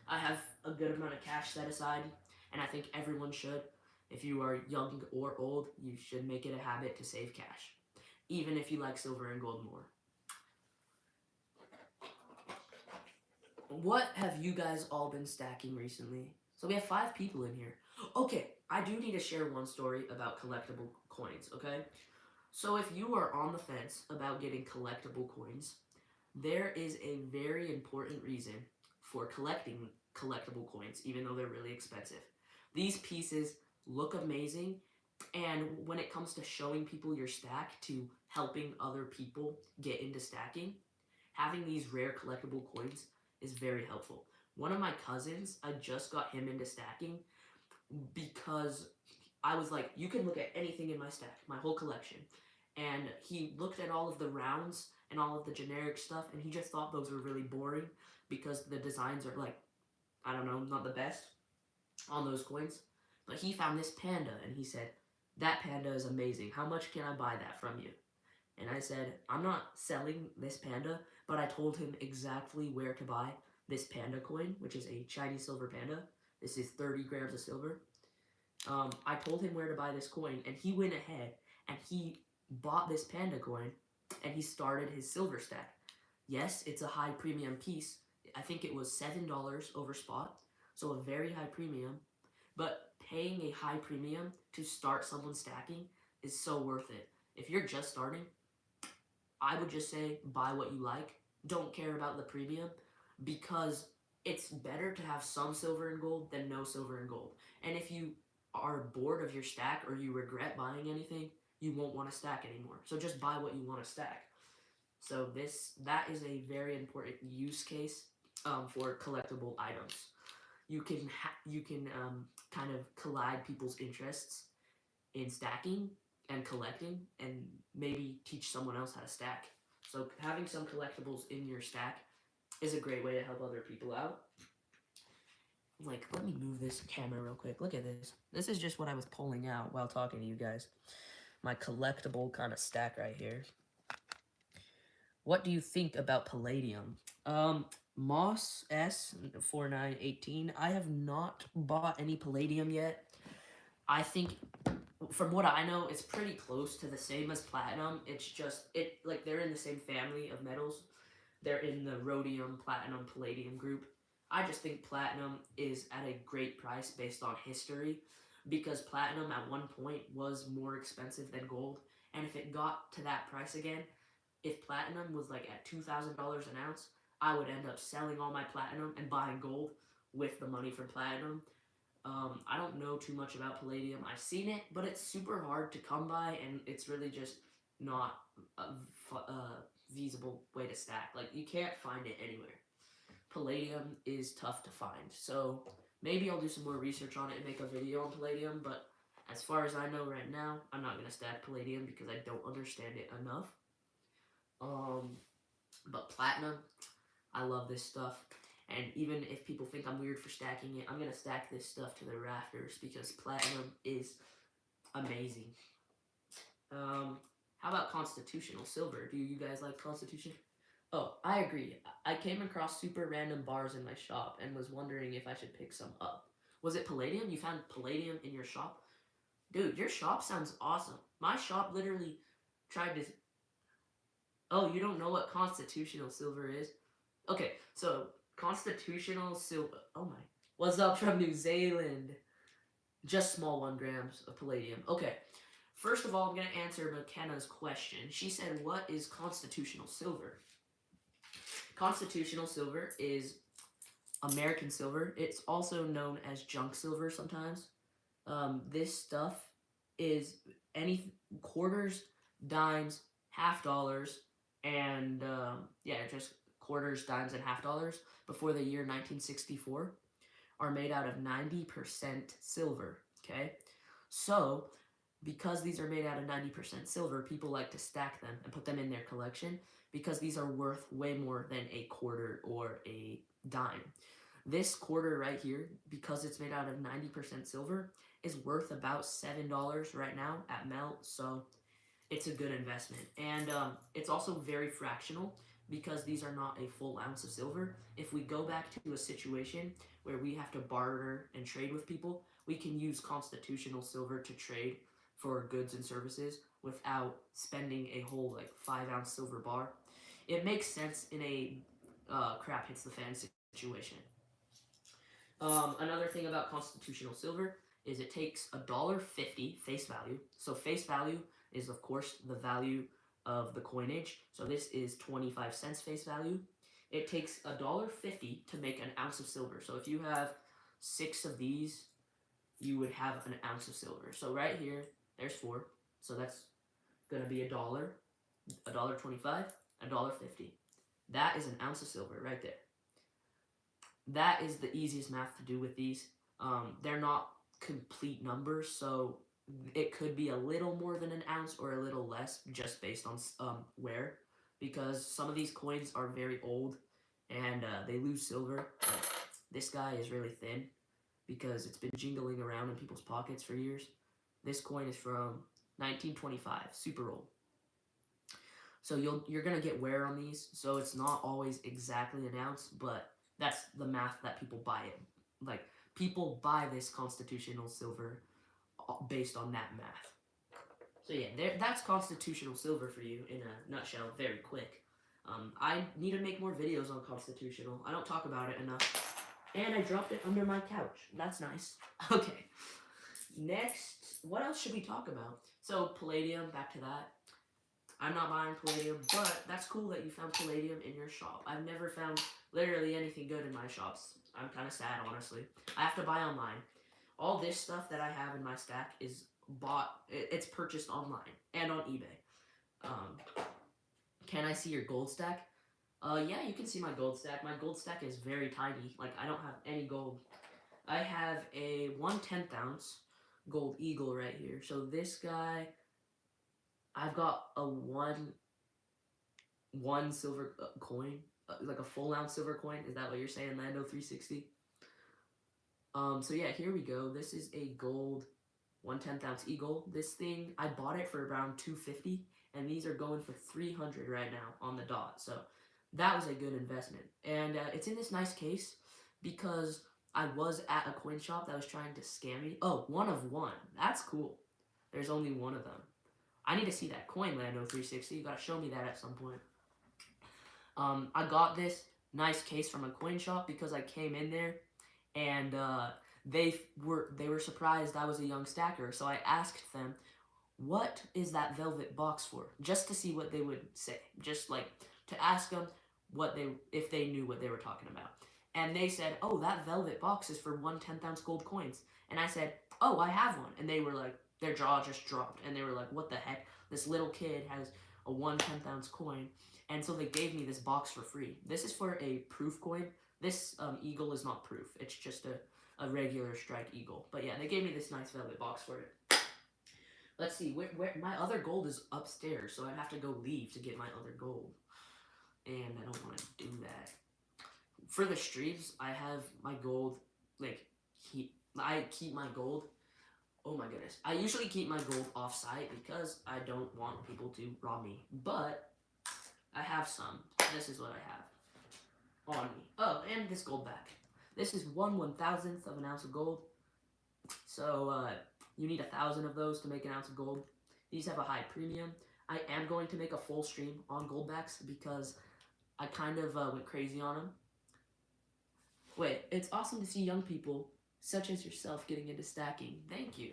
I have a good amount of cash set aside, and I think everyone should. If you are young or old, you should make it a habit to save cash, even if you like silver and gold more. What have you guys all been stacking recently? So we have 5 people in here. Okay, I do need to share one story about collectible coins, okay? So if you are on the fence about getting collectible coins, there is a very important reason for collecting collectible coins, even though they're really expensive. These pieces look amazing, and when it comes to showing people your stack to helping other people get into stacking, having these rare collectible coins is very helpful. One of my cousins, I just got him into stacking because I was like, you can look at anything in my stack, my whole collection. And he looked at all of the rounds and all of the generic stuff, and he just thought those were really boring because the designs are like, I don't know, not the best on those coins. But he found this panda, and he said, that panda is amazing. How much can I buy that from you? And I said, I'm not selling this panda, but I told him exactly where to buy this panda coin, which is a Chinese silver panda. This is 30 grams of silver. I told him where to buy this coin, and he went ahead and he bought this panda coin, and he started his silver stack. Yes, it's a high premium piece. I think it was $7 over spot, so a very high premium. But paying a high premium to start someone stacking is so worth it. If you're just starting, I would just say buy what you like. Don't care about the premium because it's better to have some silver and gold than no silver and gold. And if you are bored of your stack or you regret buying anything, you won't want to stack anymore. So just buy what you want to stack. So that is a very important use case for collectible items. You can kind of collide people's interests in stacking and collecting, and maybe teach someone else how to stack. So having some collectibles in your stack is a great way to help other people out. Like, let me move this camera real quick. Look at this. This is just what I was pulling out while talking to you guys. My collectible kind of stack right here. What do you think about palladium? Moss S4918. I have not bought any palladium yet. I think, from what I know, it's pretty close to the same as platinum. It's just, like, they're in the same family of metals. They're in the rhodium, platinum, palladium group. I just think platinum is at a great price based on history, because platinum at one point was more expensive than gold. And if it got to that price again, if platinum was like at $2,000 an ounce, I would end up selling all my platinum and buying gold with the money from platinum. I don't know too much about palladium. I've seen it, but it's super hard to come by, and it's really just not a feasible way to stack. Like, you can't find it anywhere. Palladium is tough to find, so maybe I'll do some more research on it and make a video on palladium, but as far as I know right now, I'm not going to stack palladium because I don't understand it enough. But platinum, I love this stuff. And even if people think I'm weird for stacking it, I'm going to stack this stuff to the rafters because platinum is amazing. How about constitutional silver? Do you guys like constitution? Oh, I agree. I came across super random bars in my shop and was wondering if I should pick some up. Was it palladium? You found palladium in your shop? Dude, your shop sounds awesome. My shop literally tried to... Oh, you don't know what constitutional silver is? Okay, so constitutional silver. Oh my. What's up from New Zealand? Just small 1 grams of palladium. Okay, first of all, I'm going to answer McKenna's question. She said, what is constitutional silver? Constitutional silver is American silver. It's also known as junk silver sometimes. This stuff is any quarters, dimes, half dollars, and yeah, just quarters, dimes, and half dollars before the year 1964 are made out of 90% silver, okay? So, because these are made out of 90% silver, people like to stack them and put them in their collection because these are worth way more than a quarter or a dime. This quarter right here, because it's made out of 90% silver, is worth about $7 right now at Melt, so it's a good investment. And it's also very fractional because these are not a full ounce of silver. If we go back to a situation where we have to barter and trade with people, we can use constitutional silver to trade for goods and services without spending a whole like 5 ounce silver bar. It makes sense in a crap hits the fan situation. Another thing about constitutional silver is it takes $1.50 face value. So face value is of course the value of the coinage. So this is 25 cents face value. It takes $1.50 to make an ounce of silver. So if you have 6 of these, you would have an ounce of silver. So right here, there's 4. So that's gonna be $1, $1.25, $1.50. That is an ounce of silver right there. That is the easiest math to do with these. They're not complete numbers, so it could be a little more than an ounce or a little less just based on where, because some of these coins are very old and they lose silver. Like, this guy is really thin because it's been jingling around in people's pockets for years. This coin is from 1925, super old. So you're gonna get wear on these, so it's not always exactly an ounce, but that's the math that people buy it. Like, people buy this constitutional silver based on that math. So yeah, that's constitutional silver for you in a nutshell, very quick. I need to make more videos on constitutional. I don't talk about it enough. And I dropped it under my couch. That's nice. Okay. Next, what else should we talk about? So palladium, back to that. I'm not buying palladium, but that's cool that you found palladium in your shop. I've never found literally anything good in my shops. I'm kind of sad, honestly. I have to buy online. All this stuff that I have in my stack is it's purchased online and on eBay. Can I see your gold stack? Yeah, you can see my gold stack. My gold stack is very tiny. Like, I don't have any gold. I have a 1/10 ounce gold eagle right here. So this guy, I've got a one silver coin, like a full ounce silver coin. Is that what you're saying, Lando 360? So yeah, here we go. This is a gold 1/10 ounce eagle. This thing, I bought it for around $250, and these are going for $300 right now on the dot. So that was a good investment. And it's in this nice case because I was at a coin shop that was trying to scam me. Oh, 1 of 1. That's cool. There's only 1 of them. I need to see that coin, Lando 360. You gotta show me that at some point. I got this nice case from a coin shop because I came in there and they were surprised I was a young stacker. So I asked them, what is that velvet box for? Just to see what they would say. Just like to ask them if they knew what they were talking about. And they said, oh, that velvet box is for 1/10 ounce gold coins. And I said, oh, I have one. And they were like, their jaw just dropped. And they were like, what the heck? This little kid has a 1/10 ounce coin. And so they gave me this box for free. This is for a proof coin. This eagle is not proof. It's just a regular strike eagle. But yeah, they gave me this nice velvet box for it. Let's see, where my other gold is upstairs, so I'd have to go leave to get my other gold. And I don't want to do that. For the streams, I have my gold, like, I keep my gold. Oh my goodness. I usually keep my gold off-site because I don't want people to rob me. But I have some. This is what I have on me. Oh, and this gold back. This is 1/1000th of an ounce of gold. So, you need 1,000 of those to make an ounce of gold. These have a high premium. I am going to make a full stream on goldbacks because I kind of went crazy on them. Wait, it's awesome to see young people such as yourself getting into stacking. Thank you.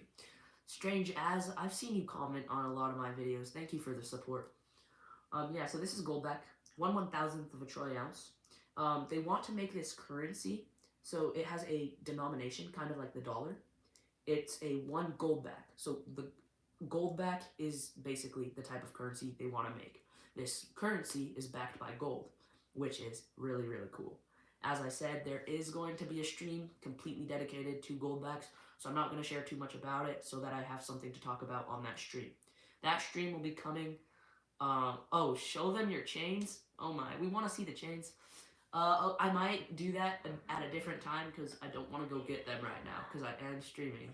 Strange as, I've seen you comment on a lot of my videos. Thank you for the support. Yeah, so this is goldback. 1/1000th of a troy ounce. They want to make this currency, so it has a denomination, kind of like the dollar. It's a 1 goldback. So the goldback is basically the type of currency they want to make. This currency is backed by gold, which is really, really cool. As I said, there is going to be a stream completely dedicated to Goldbacks, so I'm not going to share too much about it so that I have something to talk about on that stream. That stream will be coming. Oh, show them your chains. Oh my, we want to see the chains. I might do that at a different time because I don't want to go get them right now because I am streaming.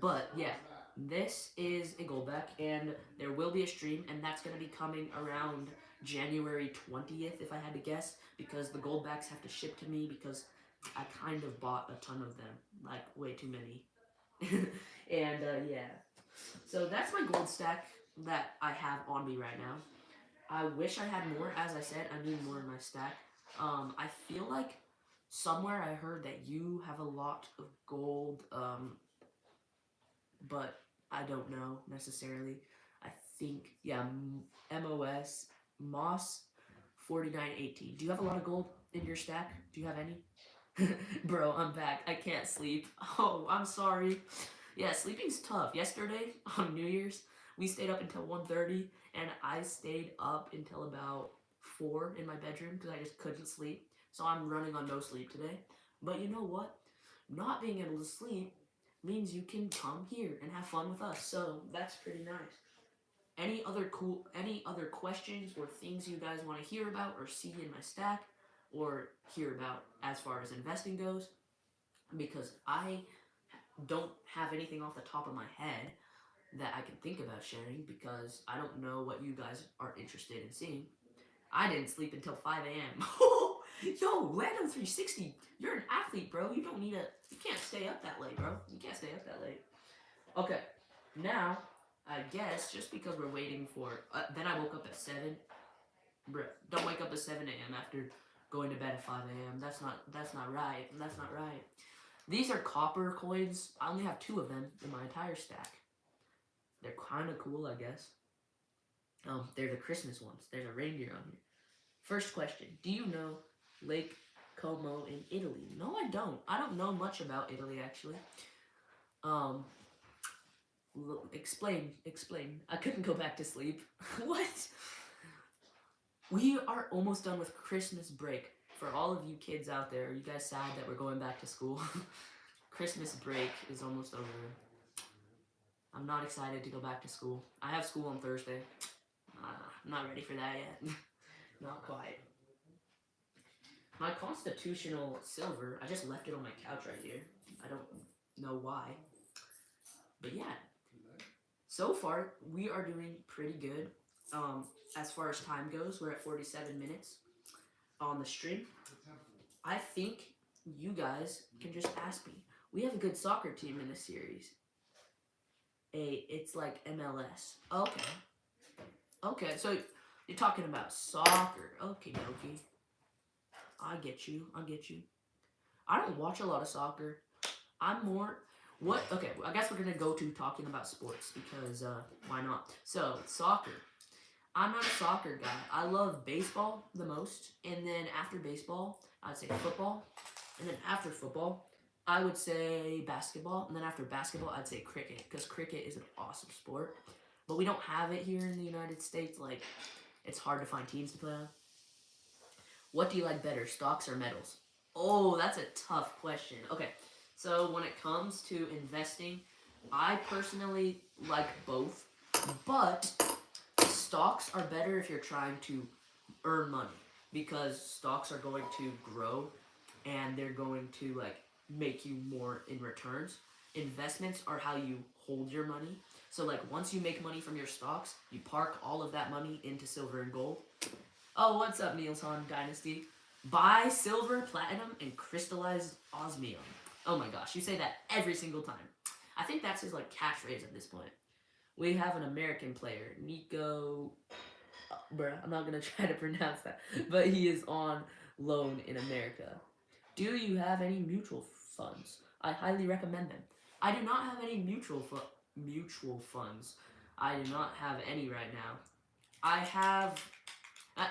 But yeah, this is a Goldback, and there will be a stream, and that's going to be coming around January 20th, if I had to guess, because the Goldbacks have to ship to me because I kind of bought a ton of them, like way too many. And yeah, so that's my gold stack that I have on me right now. I wish I had more. As I said, I need more in my stack. I feel like somewhere I heard that you have a lot of gold, but I don't know necessarily. I think, yeah, MOS, Moss 4918. Do you have a lot of gold in your stack? Do you have any? Bro, I'm back. I can't sleep. Oh, I'm sorry. Yeah, sleeping's tough. Yesterday, on New Year's, we stayed up until 1:30, and I stayed up until about 4 in my bedroom because I just couldn't sleep. So I'm running on no sleep today. But you know what? Not being able to sleep means you can come here and have fun with us. So that's pretty nice. Any other questions or things you guys want to hear about or see in my stack or hear about as far as investing goes? Because I don't have anything off the top of my head that I can think about sharing because I don't know what you guys are interested in seeing. I didn't sleep until 5 a.m. Yo, Random 360, you're an athlete, bro. You can't stay up that late, bro. You can't stay up that late. Okay, now, I guess, just because we're waiting for, then I woke up at 7. Bro, don't wake up at 7 a.m. after going to bed at 5 a.m. That's not right. That's not right. These are copper coins. I only have 2 of them in my entire stack. They're kind of cool, I guess. They're the Christmas ones. There's a reindeer on here. First question. Do you know Lake Como in Italy? No, I don't. I don't know much about Italy, actually. Explain. I couldn't go back to sleep. What? We are almost done with Christmas break. For all of you kids out there, are you guys sad that we're going back to school? Christmas break is almost over. I'm not excited to go back to school. I have school on Thursday. I'm not ready for that yet. Not quite. My constitutional silver, I just left it on my couch right here. I don't know why. But yeah. So far, we are doing pretty good. As far as time goes, we're at 47 minutes on the stream. I think you guys can just ask me. We have a good soccer team in this series. It's like MLS. Okay, so you're talking about soccer. Okay. I get you. I don't watch a lot of soccer. I'm more... Okay, I guess we're going to go to talking about sports because why not? So, soccer. I'm not a soccer guy. I love baseball the most. And then after baseball, I'd say football. And then after football, I would say basketball. And then after basketball, I'd say cricket. Because cricket is an awesome sport. But we don't have it here in the United States. Like, it's hard to find teams to play on. What do you like better, stocks or metals? Oh, that's a tough question. Okay, so when it comes to investing, I personally like both. But stocks are better if you're trying to earn money. Because stocks are going to grow and they're going to like make you more in returns. Investments are how you hold your money. So like once you make money from your stocks, you park all of that money into silver and gold. Oh, what's up, Nielsen Dynasty? Buy silver, platinum, and crystallized osmium. Oh my gosh, you say that every single time. I think that's his like catchphrase at this point. We have an American player, Nico. Bruh, I'm not gonna try to pronounce that, but he is on loan in America. Do you have any mutual funds? I highly recommend them. I do not have any mutual funds. I do not have any right now. I have...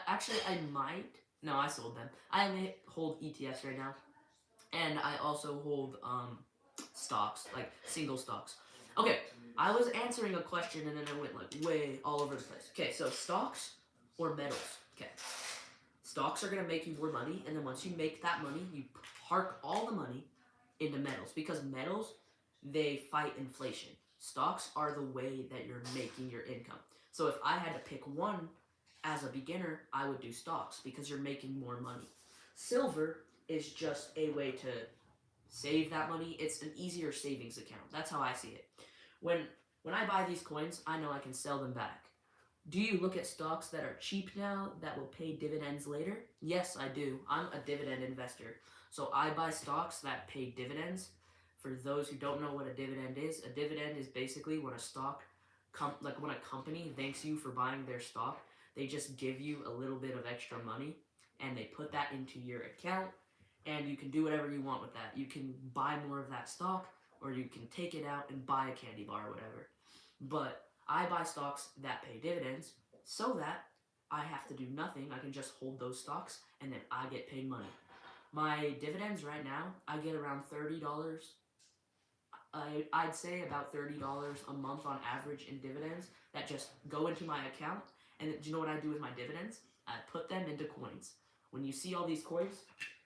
Actually, I might. No, I sold them. I only hold ETFs right now. And I also hold stocks, like single stocks. Okay, I was answering a question and then I went like way all over the place. Okay, so stocks or metals? Okay. Stocks are going to make you more money, and then once you make that money, you park all the money into metals, because metals, they fight inflation. Stocks are the way that you're making your income. So if I had to pick one as a beginner, I would do stocks because you're making more money. Silver is just a way to save that money. It's an easier savings account. That's how I see it. When when I buy these coins, I know I can sell them back. Do you look at stocks that are cheap now that will pay dividends later? Yes, I do. I'm a dividend investor. So I buy stocks that pay dividends. For those who don't know what a dividend is, a dividend is basically when a stock, like when a company thanks you for buying their stock, they just give you a little bit of extra money and they put that into your account, and you can do whatever you want with that. You can buy more of that stock, or you can take it out and buy a candy bar or whatever. But I buy stocks that pay dividends so that I have to do nothing. I can just hold those stocks and then I get paid money. My dividends right now, I get around $30. I'd say about $30 a month on average in dividends that just go into my account. And do you know what I do with my dividends? I put them into coins. When you see all these coins,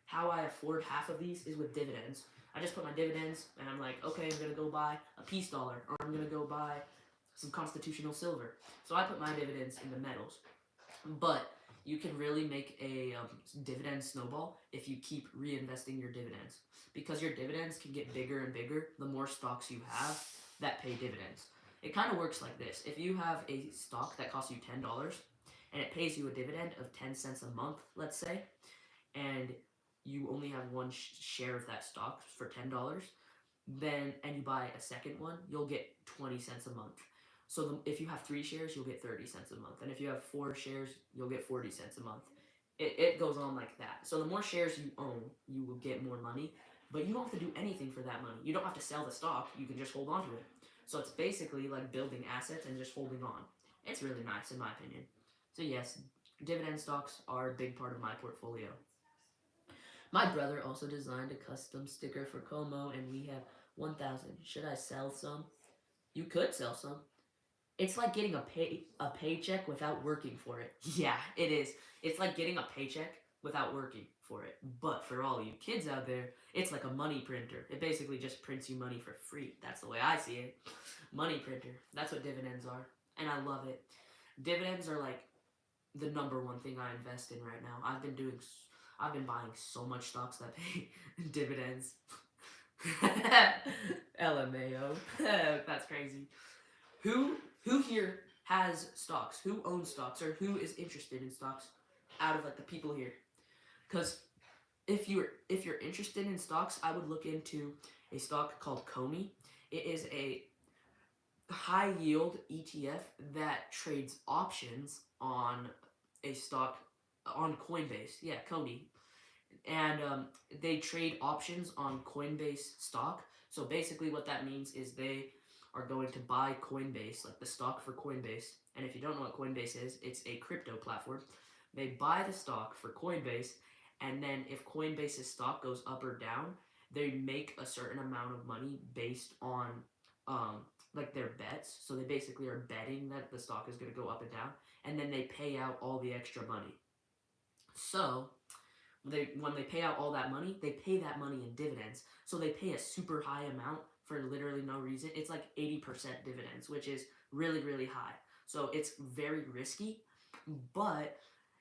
how I afford half of these is with dividends. I just put my dividends and I'm like, okay, I'm gonna go buy a peace dollar, or I'm gonna go buy some constitutional silver. So I put my dividends into metals. But you can really make a dividend snowball if you keep reinvesting your dividends, because your dividends can get bigger and bigger the more stocks you have that pay dividends. It kind of works like this. If you have a stock that costs you $10 and it pays you a dividend of 10 cents a month, let's say, and you only have one share of that stock for $10, then and you buy a second one, you'll get 20 cents a month. So if you have 3 shares, you'll get 30 cents a month. And if you have 4 shares, you'll get 40 cents a month. It goes on like that. So the more shares you own, you will get more money. But you don't have to do anything for that money. You don't have to sell the stock. You can just hold on to it. So it's basically like building assets and just holding on. It's really nice in my opinion. So yes, dividend stocks are a big part of my portfolio. My brother also designed a custom sticker for Como, and we have 1,000. Should I sell some? You could sell some. It's like getting a paycheck without working for it. Yeah, it is. It's like getting a paycheck without working for it. But for all you kids out there, it's like a money printer. It basically just prints you money for free. That's the way I see it. Money printer. That's what dividends are. And I love it. Dividends are like the number one thing I invest in right now. I've been buying so much stocks that pay dividends. LMAO. That's crazy. Who who here has stocks? Who owns stocks, or who is interested in stocks out of like the people here? Because if you're interested in stocks, I would look into a stock called Coney. It is a high yield ETF that trades options on a stock on Coinbase. Yeah, Coney. And they trade options on Coinbase stock. So basically, what that means is they are going to buy Coinbase, like the stock for Coinbase. And if you don't know what Coinbase is, it's a crypto platform. They buy the stock for Coinbase, and then if Coinbase's stock goes up or down, they make a certain amount of money based on like their bets. So they basically are betting that the stock is going to go up and down, and then they pay out all the extra money. So when they pay out all that money, they pay that money in dividends. So they pay a super high amount for literally no reason. It's like 80% dividends, which is really, really high. So it's very risky, but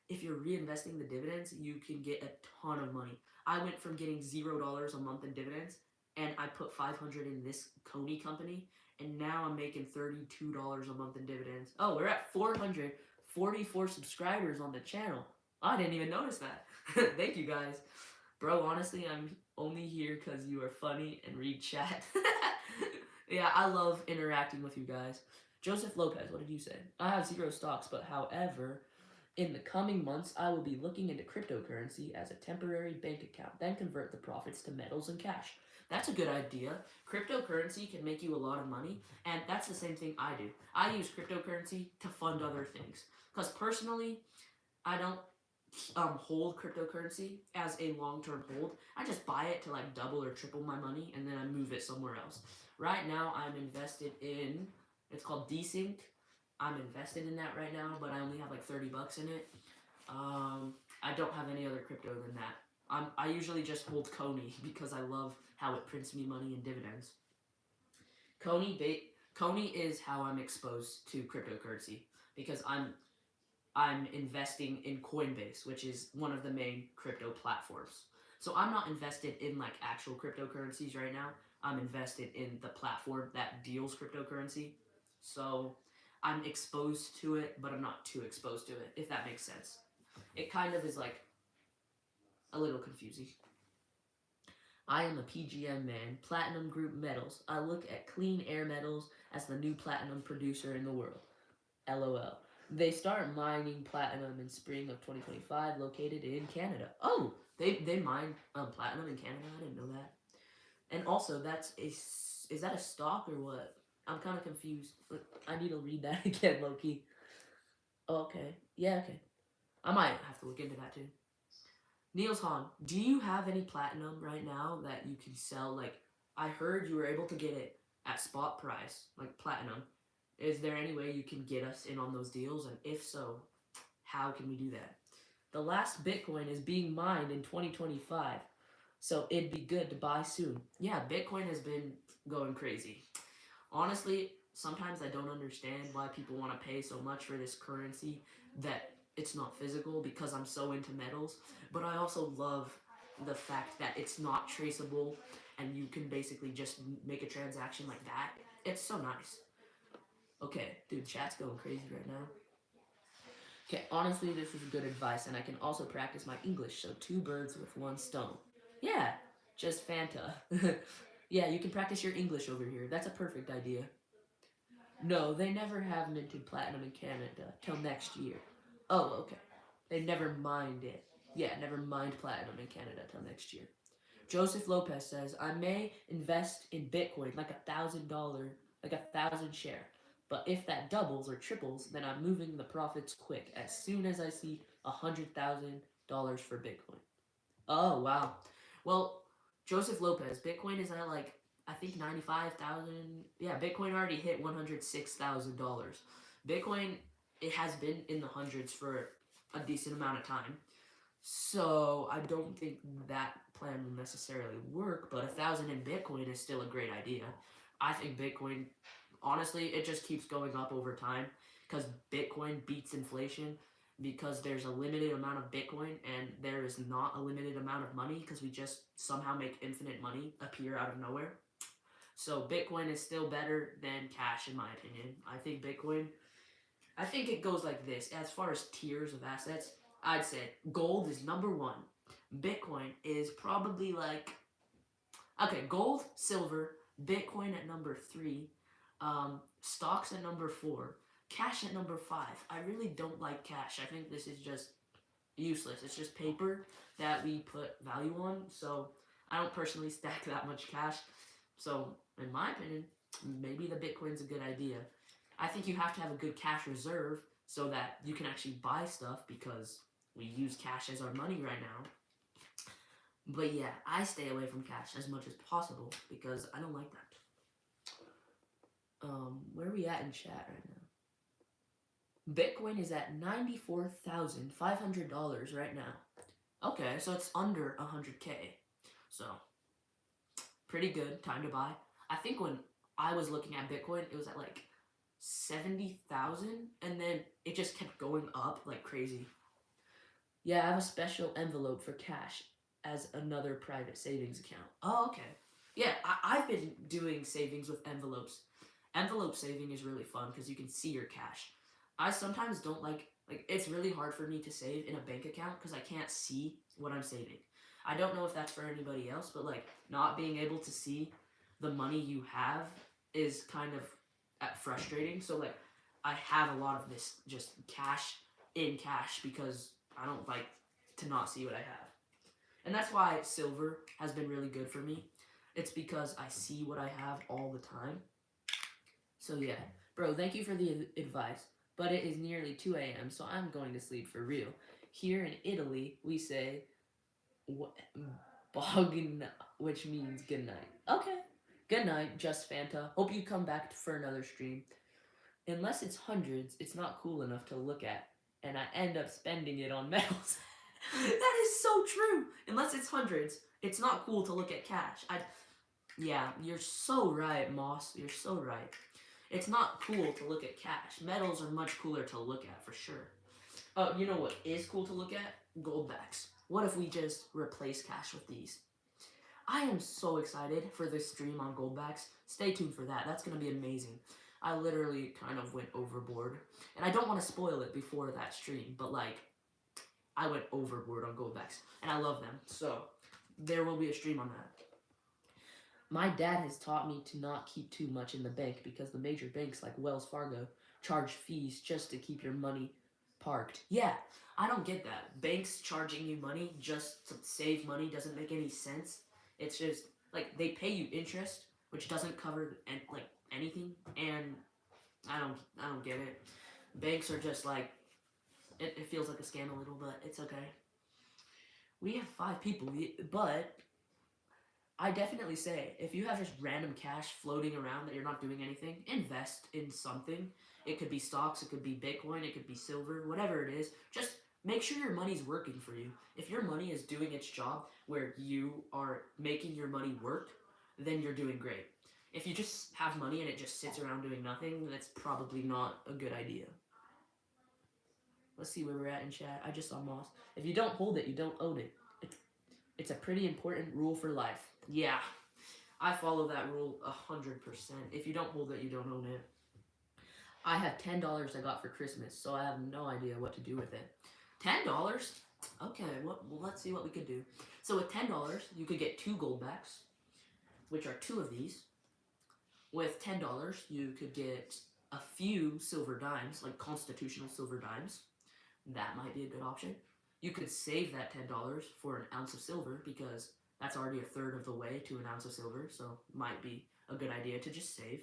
if you're reinvesting the dividends, you can get a ton of money. I went from getting $0 a month in dividends, and I put 500 in this Coney company, and now I'm making $32 a month in dividends. Oh, we're at 444 subscribers on the channel. I didn't even notice that. Thank you guys. Bro, honestly, I'm only here because you are funny and read chat. Yeah, I love interacting with you guys. Joseph Lopez, what did you say? I have 0 stocks, but however, in the coming months, I will be looking into cryptocurrency as a temporary bank account, then convert the profits to metals and cash. That's a good idea. Cryptocurrency can make you a lot of money, and that's the same thing I do. I use cryptocurrency to fund other things. Because personally, I don't hold cryptocurrency as a long-term hold. I just buy it to like double or triple my money, and then I move it somewhere else. Right now, I'm invested in, it's called Desync. I'm invested in that right now, but I only have like 30 bucks in it. I don't have any other crypto than that. I usually just hold Coney because I love how it prints me money and dividends. Coney is how I'm exposed to cryptocurrency because I'm investing in Coinbase, which is one of the main crypto platforms. So I'm not invested in like actual cryptocurrencies right now. I'm invested in the platform that deals cryptocurrency. So I'm exposed to it, but I'm not too exposed to it, if that makes sense. It kind of is like a little confusing. I am a PGM man, Platinum Group Metals. I look at Clean Air Metals as the new platinum producer in the world. LOL. They start mining platinum in spring of 2025, located in Canada. Oh, they mine platinum in Canada. I didn't know that. And also, is that a stock or what? I'm kind of confused. I need to read that again, Loki. Okay, yeah, okay. I might have to look into that too. Niels Hahn, do you have any platinum right now that you can sell? Like, I heard you were able to get it at spot price, like platinum. Is there any way you can get us in on those deals? And if so, how can we do that? The last Bitcoin is being mined in 2025, so it'd be good to buy soon. Yeah, Bitcoin has been going crazy. Honestly, sometimes I don't understand why people want to pay so much for this currency that it's not physical because I'm so into metals. But I also love the fact that it's not traceable and you can basically just make a transaction like that. It's so nice. Okay, dude, chat's going crazy right now. Okay, honestly, this is good advice, and I can also practice my English, so two birds with one stone. Yeah, just Fanta. Yeah, you can practice your English over here. That's a perfect idea. No, they never have minted platinum in Canada till next year. Oh, okay. They never mined it. Yeah, never mined platinum in Canada till next year. Joseph Lopez says, I may invest in Bitcoin like $1,000, like 1,000 share. But if that doubles or triples, then I'm moving the profits quick as soon as I see $100,000 for Bitcoin. Oh, wow. Well, Joseph Lopez, Bitcoin is at like, I think 95,000. Yeah, Bitcoin already hit $106,000. Bitcoin, it has been in the hundreds for a decent amount of time. So I don't think that plan will necessarily work, but 1,000 in Bitcoin is still a great idea. I think Bitcoin, honestly, it just keeps going up over time because Bitcoin beats inflation because there's a limited amount of Bitcoin and there is not a limited amount of money because we just somehow make infinite money appear out of nowhere. So Bitcoin is still better than cash in my opinion. I think it goes like this. As far as tiers of assets, I'd say gold is number one. Bitcoin is probably like, okay, gold, silver, Bitcoin at number three, stocks at number four, cash at number five. I really don't like cash. I think this is just useless. It's just paper that we put value on. So I don't personally stack that much cash. So in my opinion, maybe the Bitcoin's a good idea. I think you have to have a good cash reserve so that you can actually buy stuff because we use cash as our money right now. But yeah, I stay away from cash as much as possible because I don't like that. Where are we at in chat right now? Bitcoin is at $94,500 right now. Okay, so it's under 100K. So, pretty good. Time to buy. I think when I was looking at Bitcoin, it was at like 70,000 and then it just kept going up like crazy. Yeah, I have a special envelope for cash as another private savings account. Oh, okay. Yeah, I've been doing savings with envelopes. Envelope saving is really fun because you can see your cash. I sometimes don't like it's really hard for me to save in a bank account because I can't see what I'm saving. I don't know if that's for anybody else, but like not being able to see the money you have is kind of frustrating. So like I have a lot of this just cash in cash because I don't like to not see what I have. And that's why silver has been really good for me. It's because I see what I have all the time. So yeah, bro, thank you for the advice. But it is nearly 2 a.m., so I'm going to sleep for real. Here in Italy, we say bogn, which means good night. Okay. Good night, Just Fanta. Hope you come back for another stream. Unless it's hundreds, it's not cool enough to look at, and I end up spending it on metals. That is so true. Unless it's hundreds, it's not cool to look at cash. Yeah, you're so right, Moss. You're so right. It's not cool to look at cash. Metals are much cooler to look at for sure. You know what is cool to look at? Gold backs. What if we just replace cash with these? I am so excited for this stream on goldbacks. Stay tuned for that. That's going to be amazing. I literally kind of went overboard. And I don't want to spoil it before that stream, but like, I went overboard on goldbacks. And I love them. So, there will be a stream on that. My dad has taught me to not keep too much in the bank because the major banks like Wells Fargo charge fees just to keep your money parked. Yeah, I don't get that. Banks charging you money just to save money doesn't make any sense. It's just like they pay you interest, which doesn't cover like anything, and I don't get it. Banks are just like it feels like a scam a little, but it's okay. We have 5 people, but I definitely say if you have just random cash floating around that you're not doing anything, invest in something. It could be stocks, it could be Bitcoin, it could be silver, whatever it is. Just make sure your money's working for you. If your money is doing its job where you are making your money work, then you're doing great. If you just have money and it just sits around doing nothing, that's probably not a good idea. Let's see where we're at in chat. I just saw Moss. If you don't hold it, you don't own it. It's a pretty important rule for life. Yeah, I follow that rule 100%. If you don't hold it, you don't own it. I have $10 I got for Christmas, so I have no idea what to do with it. $10? Okay, well, let's see what we could do. So with $10, you could get 2 gold backs, which are 2 of these. With $10, you could get a few silver dimes, like constitutional silver dimes. That might be a good option. You could save that $10 for an ounce of silver because that's already a third of the way to an ounce of silver, so might be a good idea to just save.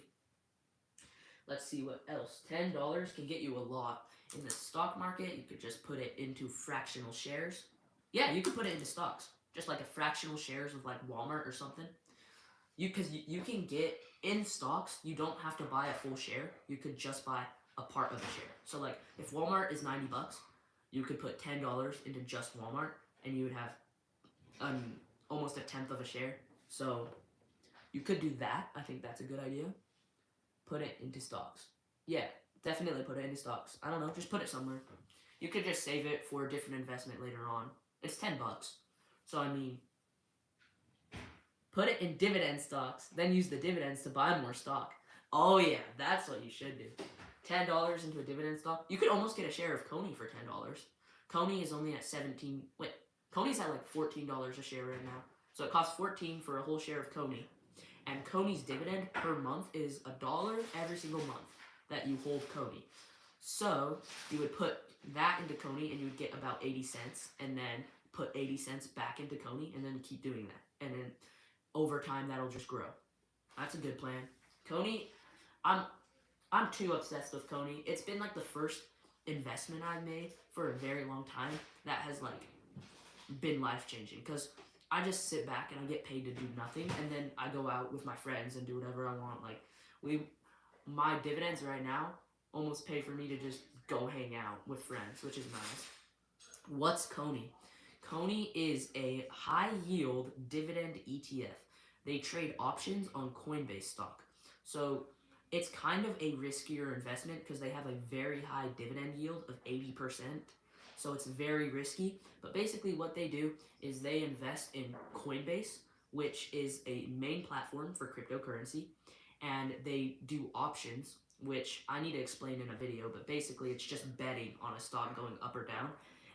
Let's see what else. $10 can get you a lot. In the stock market, you could just put it into fractional shares. Yeah, you could put it into stocks, just like a fractional shares of like Walmart or something. Because you can get in stocks, you don't have to buy a full share. You could just buy a part of a share. So like if Walmart is $90, you could put $10 into just Walmart, and you would have almost a tenth of a share. So you could do that. I think that's a good idea. Put it into stocks. Yeah, definitely put it into stocks. I don't know, just put it somewhere. You could just save it for a different investment later on. It's $10. So I mean, put it in dividend stocks, then use the dividends to buy more stock. Oh yeah, that's what you should do. $10 into a dividend stock. You could almost get a share of Coney for $10. Coney is only at 17. Wait, Coney's at like $14 a share right now. So it costs 14 for a whole share of Coney. And Coney's dividend per month is $1 every single month that you hold Coney. So you would put that into Coney and you would get about 80 cents, and then put 80 cents back into Coney, and then keep doing that. And then over time that'll just grow. That's a good plan. Coney, I'm too obsessed with Coney. It's been like the first investment I've made for a very long time that has like been life-changing, because I just sit back and I get paid to do nothing, and then I go out with my friends and do whatever I want. Like my dividends right now almost pay for me to just go hang out with friends, which is nice. What's Coney? Coney is a high-yield dividend ETF. They trade options on Coinbase stock. So it's kind of a riskier investment because they have a very high dividend yield of 80%. So it's very risky. But basically what they do is they invest in Coinbase, which is a main platform for cryptocurrency. And they do options, which I need to explain in a video, but basically it's just betting on a stock going up or down.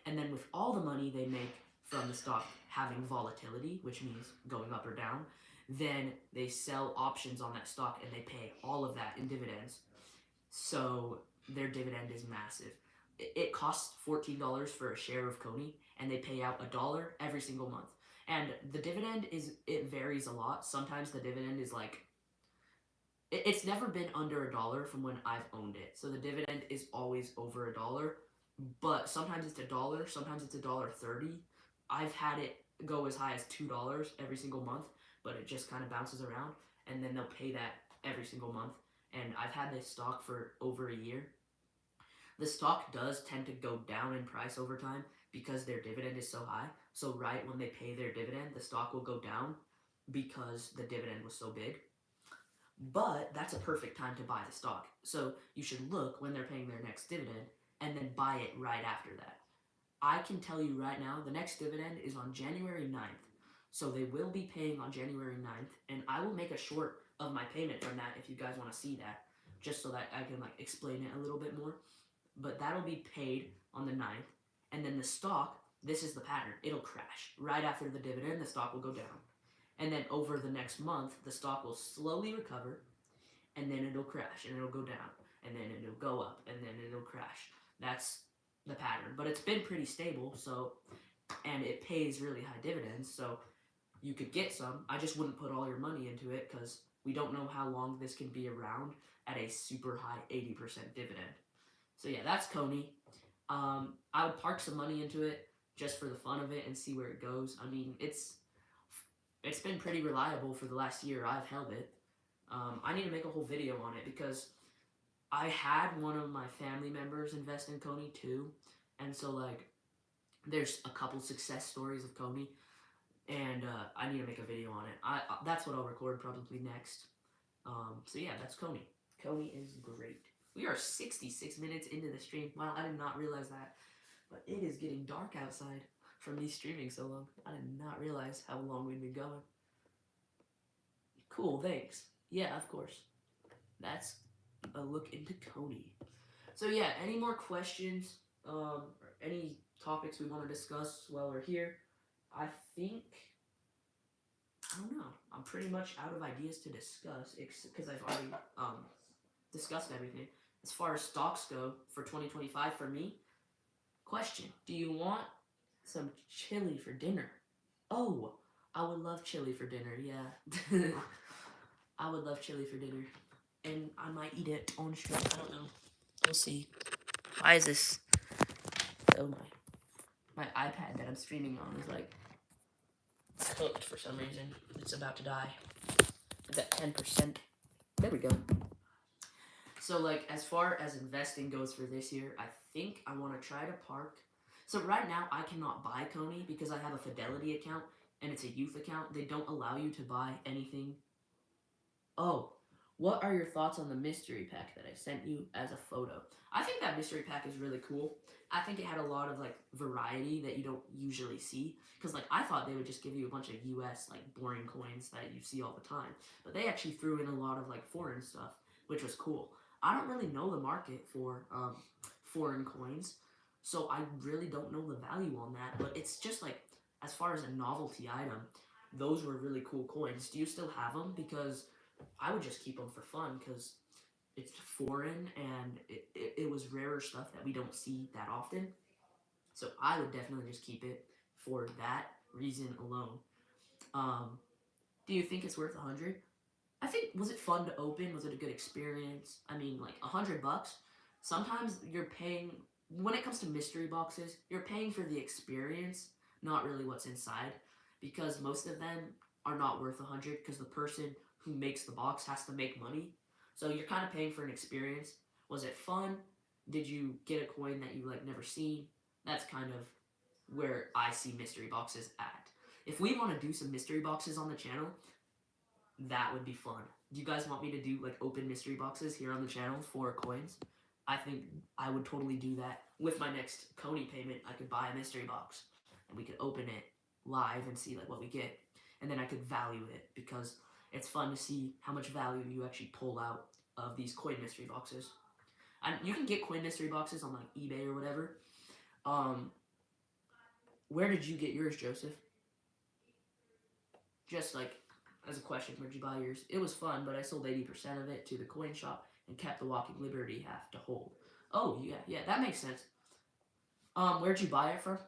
And then with all the money they make from the stock having volatility, which means going up or down, then they sell options on that stock and they pay all of that in dividends. So their dividend is massive. It costs $14 for a share of Coney, and they pay out $1 every single month. And the dividend it varies a lot. Sometimes the dividend is like, it's never been under $1 from when I've owned it. So the dividend is always over $1. But sometimes it's $1, sometimes it's $1.30. I've had it go as high as $2 every single month, but it just kind of bounces around, and then they'll pay that every single month. And I've had this stock for over a year. The stock does tend to go down in price over time. because their dividend is so high. So right when they pay their dividend, the stock will go down because the dividend was so big. But that's a perfect time to buy the stock. So you should look when they're paying their next dividend and then buy it right after that. I can tell you right now, the next dividend is on January 9th. So they will be paying on January 9th, and I will make a short of my payment from that if you guys want to see that, just so that I can like explain it a little bit more. But that'll be paid on the 9th, and then the stock, this is the pattern. It'll crash. Right after the dividend, the stock will go down. And then over the next month, the stock will slowly recover, and then it'll crash, and it'll go down, and then it'll go up, and then it'll crash. That's the pattern. But it's been pretty stable, so, and it pays really high dividends, so you could get some. I just wouldn't put all your money into it because we don't know how long this can be around at a super high 80% dividend. So yeah, that's Coney. I would park some money into it just for the fun of it and see where it goes. I mean, it's been pretty reliable for the last year I've held it. I need to make a whole video on it because I had one of my family members invest in Coney too, and so like there's a couple success stories of Coney, and I need to make a video on it. That's what I'll record probably next. So yeah, that's Coney. Coney is great. We are 66 minutes into the stream. Wow, I did not realize that, but it is getting dark outside from me streaming so long. I did not realize how long we'd been going. Cool, thanks. Yeah, of course. That's a look into Coney. So yeah, any more questions? Or any topics we want to discuss while we're here? I think, I don't know. I'm pretty much out of ideas to discuss because I've already discussed everything. As far as stocks go for 2025 for me, question, do you want some chili for dinner? Oh, I would love chili for dinner, yeah. I would love chili for dinner. And I might eat it on stream. I don't know. We'll see. Why is this? Oh my iPad that I'm streaming on is like cooked for some reason. It's about to die. It's at 10%. There we go. So like as far as investing goes for this year, I think I want to try to park. So right now I cannot buy Coney because I have a Fidelity account and it's a youth account. They don't allow you to buy anything. Oh, what are your thoughts on the mystery pack that I sent you as a photo? I think that mystery pack is really cool. I think it had a lot of like variety that you don't usually see. Because like I thought they would just give you a bunch of US like boring coins that you see all the time. But they actually threw in a lot of like foreign stuff, which was cool. I don't really know the market for foreign coins. So I really don't know the value on that. But it's just like, as far as a novelty item, those were really cool coins. Do you still have them? Because I would just keep them for fun because it's foreign and it was rarer stuff that we don't see that often. So I would definitely just keep it for that reason alone. Do you think it's worth 100? I think, was it fun to open? Was it a good experience? I mean, like $100. Sometimes you're paying, when it comes to mystery boxes, you're paying for the experience, not really what's inside, because most of them are not worth 100 because the person who makes the box has to make money. So you're kind of paying for an experience. Was it fun? Did you get a coin that you like never seen? That's kind of where I see mystery boxes at. If we want to do some mystery boxes on the channel, that would be fun. Do you guys want me to do like open mystery boxes here on the channel for coins? I think I would totally do that. With my next Coney payment, I could buy a mystery box and we could open it live and see like what we get. And then I could value it because it's fun to see how much value you actually pull out of these coin mystery boxes. And you can get coin mystery boxes on like eBay or whatever. Where did you get yours, Joseph? Just like as a question, where'd you buy yours? It was fun, but I sold 80% of it to the coin shop and kept the Walking Liberty half to hold. Oh, yeah, that makes sense. Where'd you buy it from?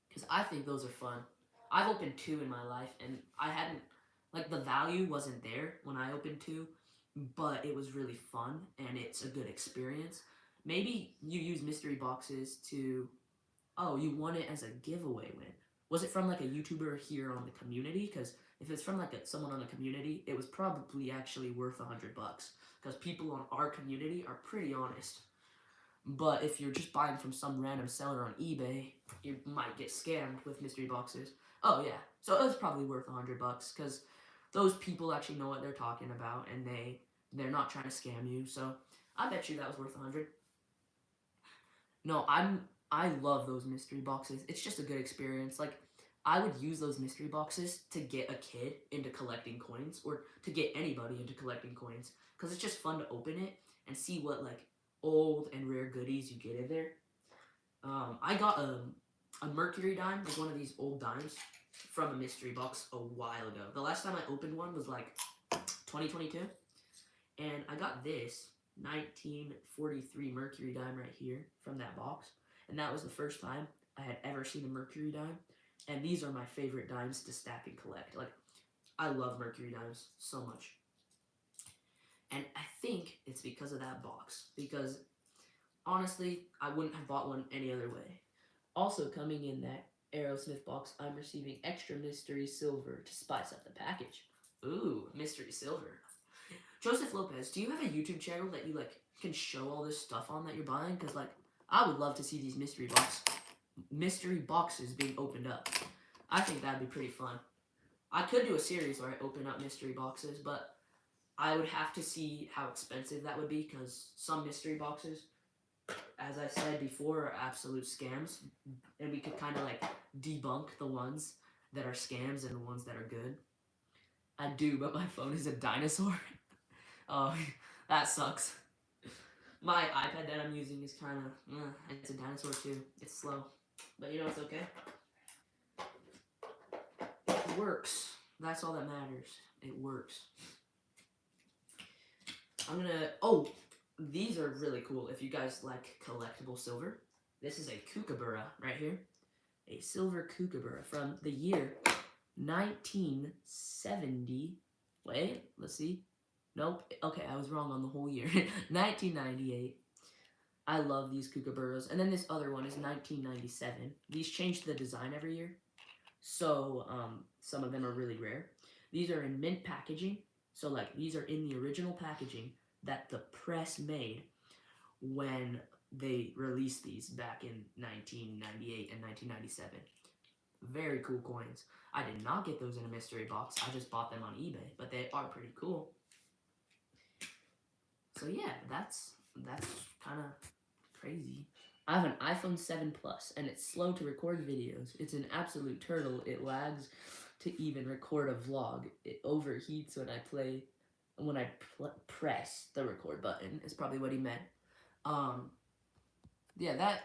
Because I think those are fun. I've opened 2 in my life, and I hadn't, like, the value wasn't there when I opened 2, but it was really fun, and it's a good experience. Maybe you use mystery boxes to, oh, you won it as a giveaway win. Was it from like a YouTuber here on the community? Because if it's from like someone on the community, it was probably actually worth $100 because people on our community are pretty honest. But if you're just buying from some random seller on eBay, you might get scammed with mystery boxes. Oh yeah, so it's probably worth $100 because those people actually know what they're talking about and they're not trying to scam you. So I bet you that was worth 100. No, I love those mystery boxes. It's just a good experience. Like I would use those mystery boxes to get a kid into collecting coins or to get anybody into collecting coins because it's just fun to open it and see what like old and rare goodies you get in there. I got a mercury dime, like one of these old dimes, from a mystery box a while ago. The last time I opened one was like 2022, and I got this 1943 mercury dime right here from that box, and that was the first time I had ever seen a mercury dime. And these are my favorite dimes to stack and collect. Like I love mercury dimes so much. And I think it's because of that box. Because honestly, I wouldn't have bought one any other way. Also, coming in that Aerosmith box, I'm receiving extra mystery silver to spice up the package. Ooh, mystery silver. Joseph Lopez, do you have a YouTube channel that you like can show all this stuff on that you're buying? Because like, I would love to see these mystery boxes being opened up. I think that'd be pretty fun. I could do a series where I open up mystery boxes, but I would have to see how expensive that would be because some mystery boxes, as I said before, are absolute scams, and we could kind of like debunk the ones that are scams and the ones that are good. I do, but my phone is a dinosaur. Oh, that sucks. My iPad that I'm using is kind of, it's a dinosaur too. It's slow, but you know it's okay. It works. That's all that matters. It works. I'm gonna. Oh, these are really cool. If you guys like collectible silver, this is a kookaburra right here, a silver kookaburra from the year 1970. Wait, let's see. Nope. Okay, I was wrong on the whole year. 1998. I love these kookaburras. And then this other one is 1997. These change the design every year, so some of them are really rare. These are in mint packaging, so like these are in the original packaging that the press made when they released these back in 1998 and 1997. Very cool coins. I did not get those in a mystery box. I just bought them on eBay, but they are pretty cool. So yeah, that's kind of crazy. I have an iPhone 7 Plus, and it's slow to record videos. It's an absolute turtle. It lags to even record a vlog. It overheats when I press the record button. Is probably what he meant. Yeah,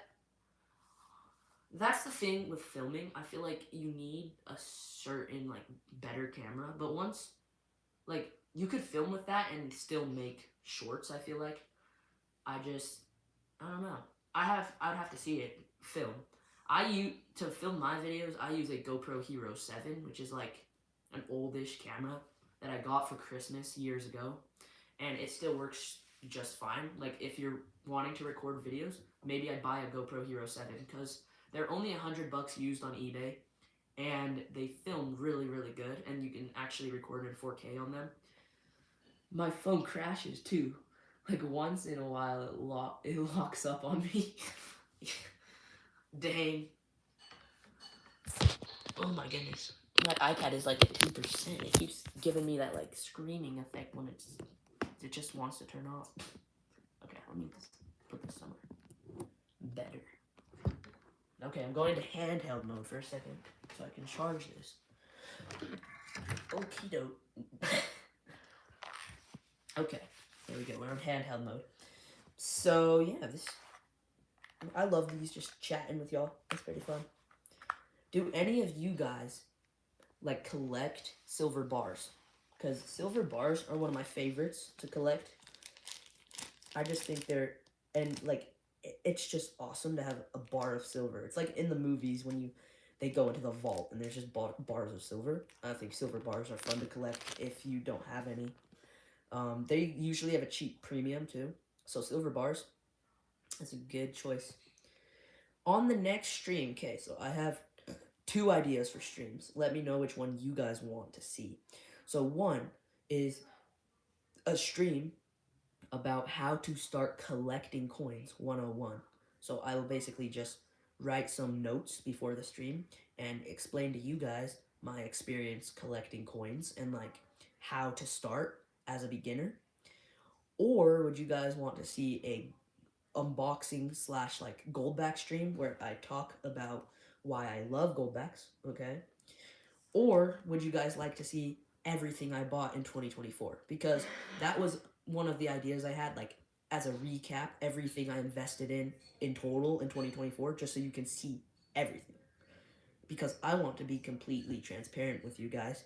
that's the thing with filming. I feel like you need a certain like better camera, but once like you could film with that and still make shorts. I feel like I don't know. I'd have to see it film. I use to film my videos. I use a GoPro Hero 7, which is like an oldish camera that I got for Christmas years ago, and it still works just fine. Like if you're wanting to record videos, maybe I'd buy a GoPro Hero 7 because they're only $100 used on eBay, and they film really really good, and you can actually record in 4K on them. My phone crashes too. Like once in a while, it locks up on me. Dang. Oh my goodness. My iPad is like at 2%. It keeps giving me that like screaming effect when it just wants to turn off. Okay, let me just put this somewhere better. Okay, I'm going to handheld mode for a second so I can charge this. Okie doke. Okay, there we go. We're on handheld mode. So yeah, I love these, just chatting with y'all. It's pretty fun. Do any of you guys like collect silver bars? Because silver bars are one of my favorites to collect. I just think and like it's just awesome to have a bar of silver. It's like in the movies when they go into the vault and there's just bars of silver. I think silver bars are fun to collect if you don't have any. They usually have a cheap premium too. So silver bars, that's a good choice. On the next stream, okay, so I have 2 ideas for streams. Let me know which one you guys want to see. So one is a stream about how to start collecting coins 101. So I will basically just write some notes before the stream and explain to you guys my experience collecting coins and like how to start as a beginner. Or would you guys want to see a unboxing slash like goldback stream where I talk about why I love goldbacks, okay? Or would you guys like to see everything I bought in 2024? Because that was one of the ideas I had, like as a recap, everything I invested in total in 2024, just so you can see everything. Because I want to be completely transparent with you guys.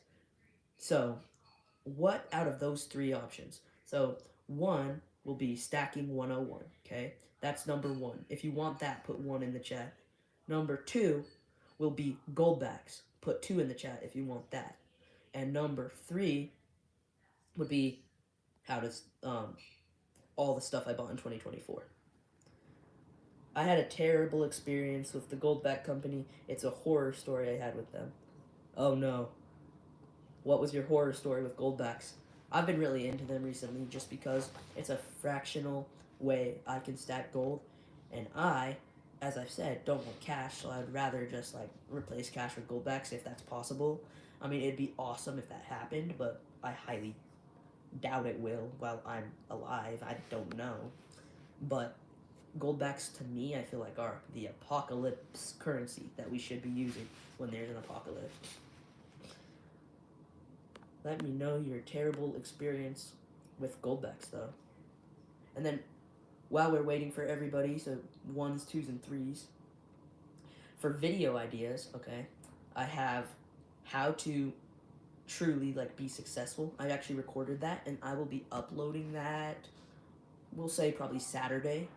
So, what out of those three options? So, one will be stacking 101, okay? That's number one. If you want that, put one in the chat. Number two will be goldbacks. Put two in the chat if you want that. And number three would be how to all the stuff I bought in 2024. I had a terrible experience with the Goldback Company. It's a horror story I had with them. Oh no. What was your horror story with Goldbacks? I've been really into them recently just because it's a fractional way I can stack gold. And I, as I've said, don't want cash, so I'd rather just like replace cash with Goldbacks if that's possible. I mean, it'd be awesome if that happened, but I highly doubt it will while I'm alive. I don't know. But Goldbacks to me, I feel like are the apocalypse currency that we should be using when there's an apocalypse. Let me know your terrible experience with Goldbacks though. And then while we're waiting for everybody, so ones, twos, and threes, for video ideas, okay, I have how to truly like be successful. I actually recorded that and I will be uploading that, we'll say probably Saturday.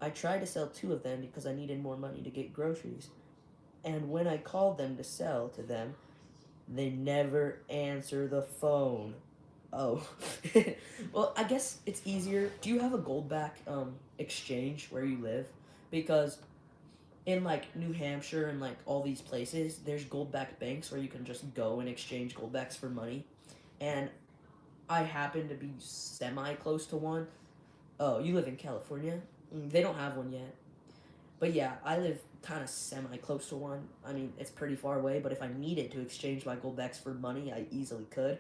I tried to sell two of them because I needed more money to get groceries. And when I called them to sell to them, they never answer the phone. Oh. Well, I guess it's easier. Do you have a Goldback exchange where you live? Because in like New Hampshire and like all these places, there's Goldback banks where you can just go and exchange Goldbacks for money. And I happen to be semi close to one. Oh, you live in California? They don't have one yet. But yeah, I live kind of semi close to one. I mean, it's pretty far away, but if I needed to exchange my Goldbacks for money, I easily could.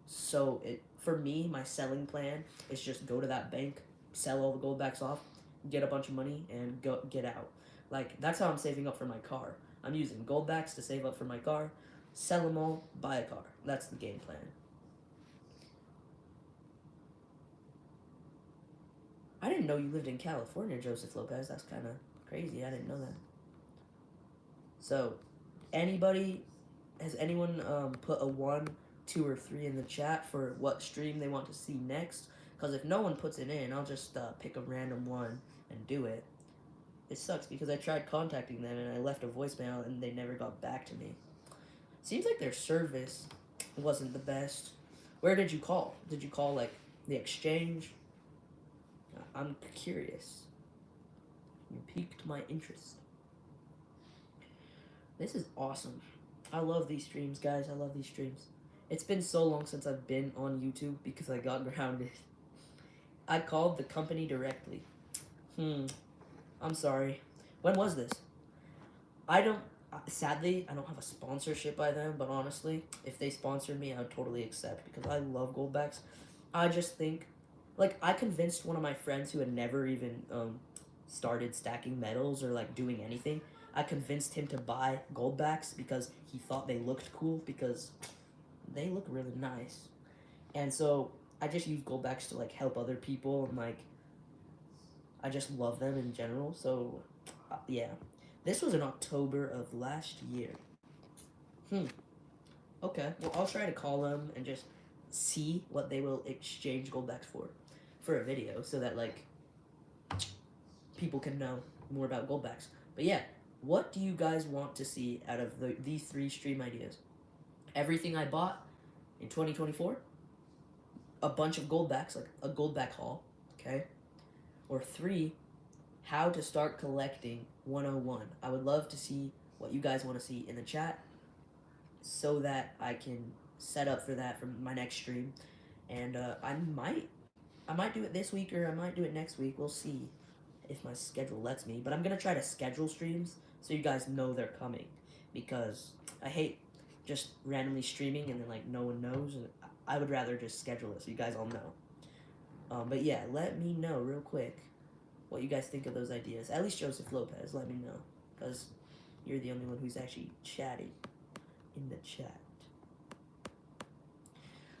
So for me, my selling plan is just go to that bank, sell all the Goldbacks off, get a bunch of money, and get out. Like that's how I'm saving up for my car. I'm using Goldbacks to save up for my car, sell them all, buy a car. That's the game plan. I didn't know you lived in California, Joseph Lopez. That's kind of crazy. I didn't know that. So, has anyone put a 1, 2, or 3 in the chat for what stream they want to see next? Because if no one puts it in, I'll just pick a random one and do it. It sucks because I tried contacting them and I left a voicemail and they never got back to me. Seems like their service wasn't the best. Where did you call? Did you call like the exchange? I'm curious. You piqued my interest. This is awesome. I love these streams, guys. I love these streams. It's been so long since I've been on YouTube because I got grounded. I called the company directly. I'm sorry. When was this? Sadly, I don't have a sponsorship by them, but honestly, if they sponsored me, I would totally accept because I love Goldbacks. I just think, like, I convinced one of my friends who had never even started stacking metals or like doing anything. I convinced him to buy Goldbacks because he thought they looked cool because they look really nice. And so I just use Goldbacks to like help other people and like I just love them in general. So yeah, this was in October of last year. Okay, well I'll try to call them and just see what they will exchange Goldbacks for a video so that like people can know more about Goldbacks. But yeah, what do you guys want to see out of these 3 stream ideas? Everything I bought in 2024, a bunch of Goldbacks, like a Goldback haul, okay? Or 3, how to start collecting 101. I would love to see what you guys want to see in the chat so that I can set up for that for my next stream. And I might I might do it this week or I might do it next week. We'll see if my schedule lets me. But I'm gonna try to schedule streams so you guys know they're coming, because I hate just randomly streaming and then like no one knows. And I would rather just schedule it so you guys all know. But yeah, let me know real quick what you guys think of those ideas. At least Joseph Lopez, let me know, because you're the only one who's actually chatting in the chat.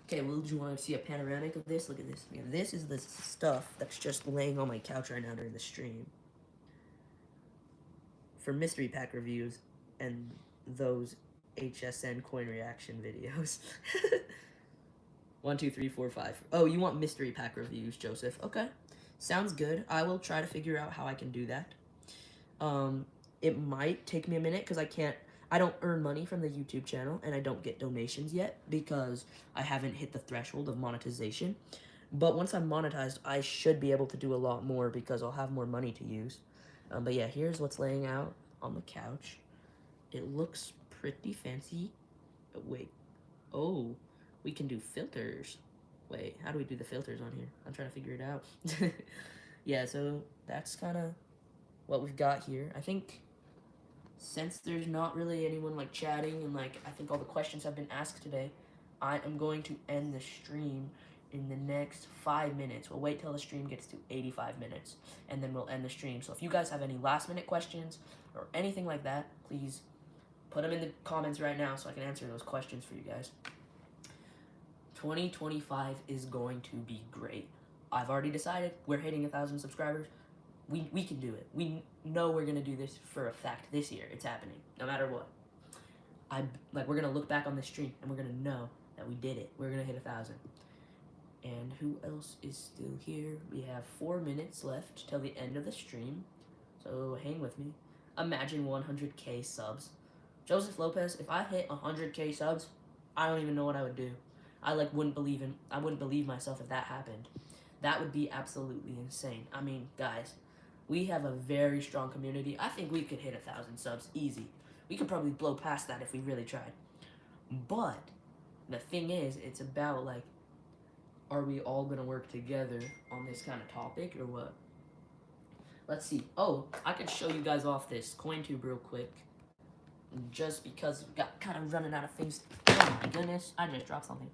Okay, well, do you want to see a panoramic of this? Look at this. Yeah, this is the stuff that's just laying on my couch right now during the stream. For mystery pack reviews and those HSN coin reaction videos. 1, 2, 3, 4, 5. Oh, you want mystery pack reviews, Joseph? Okay, sounds good. I will try to figure out how I can do that. It might take me a minute because I don't earn money from the YouTube channel and I don't get donations yet because I haven't hit the threshold of monetization. But once I'm monetized, I should be able to do a lot more because I'll have more money to use. But yeah, here's what's laying out on the couch. It looks pretty fancy. Wait. Oh, we can do filters. Wait, how do we do the filters on here? I'm trying to figure it out. Yeah, so that's kind of what we've got here. I think since there's not really anyone like chatting and like I think all the questions have been asked today, I am going to end the stream in the next 5 minutes. We'll wait till the stream gets to 85 minutes and then we'll end the stream. So if you guys have any last minute questions or anything like that, please put them in the comments right now so I can answer those questions for you guys. 2025 is going to be great. I've already decided we're hitting 1,000 subscribers. We can do it. We know we're gonna do this for a fact this year. It's happening, no matter what. We're gonna look back on this stream and we're gonna know that we did it. We're gonna hit 1,000. And who else is still here? We have 4 minutes left till the end of the stream, so hang with me. Imagine 100K subs. Joseph Lopez, if I hit 100K subs, I don't even know what I would do. I wouldn't believe myself if that happened. That would be absolutely insane. I mean, guys, we have a very strong community. I think we could hit 1,000 subs easy. We could probably blow past that if we really tried. But the thing is, it's about like, are we all gonna work together on this kind of topic or what? Let's see. Oh, I could show you guys off this CoinTube real quick. Just because we got kind of running out of things. Oh my goodness, I just dropped something.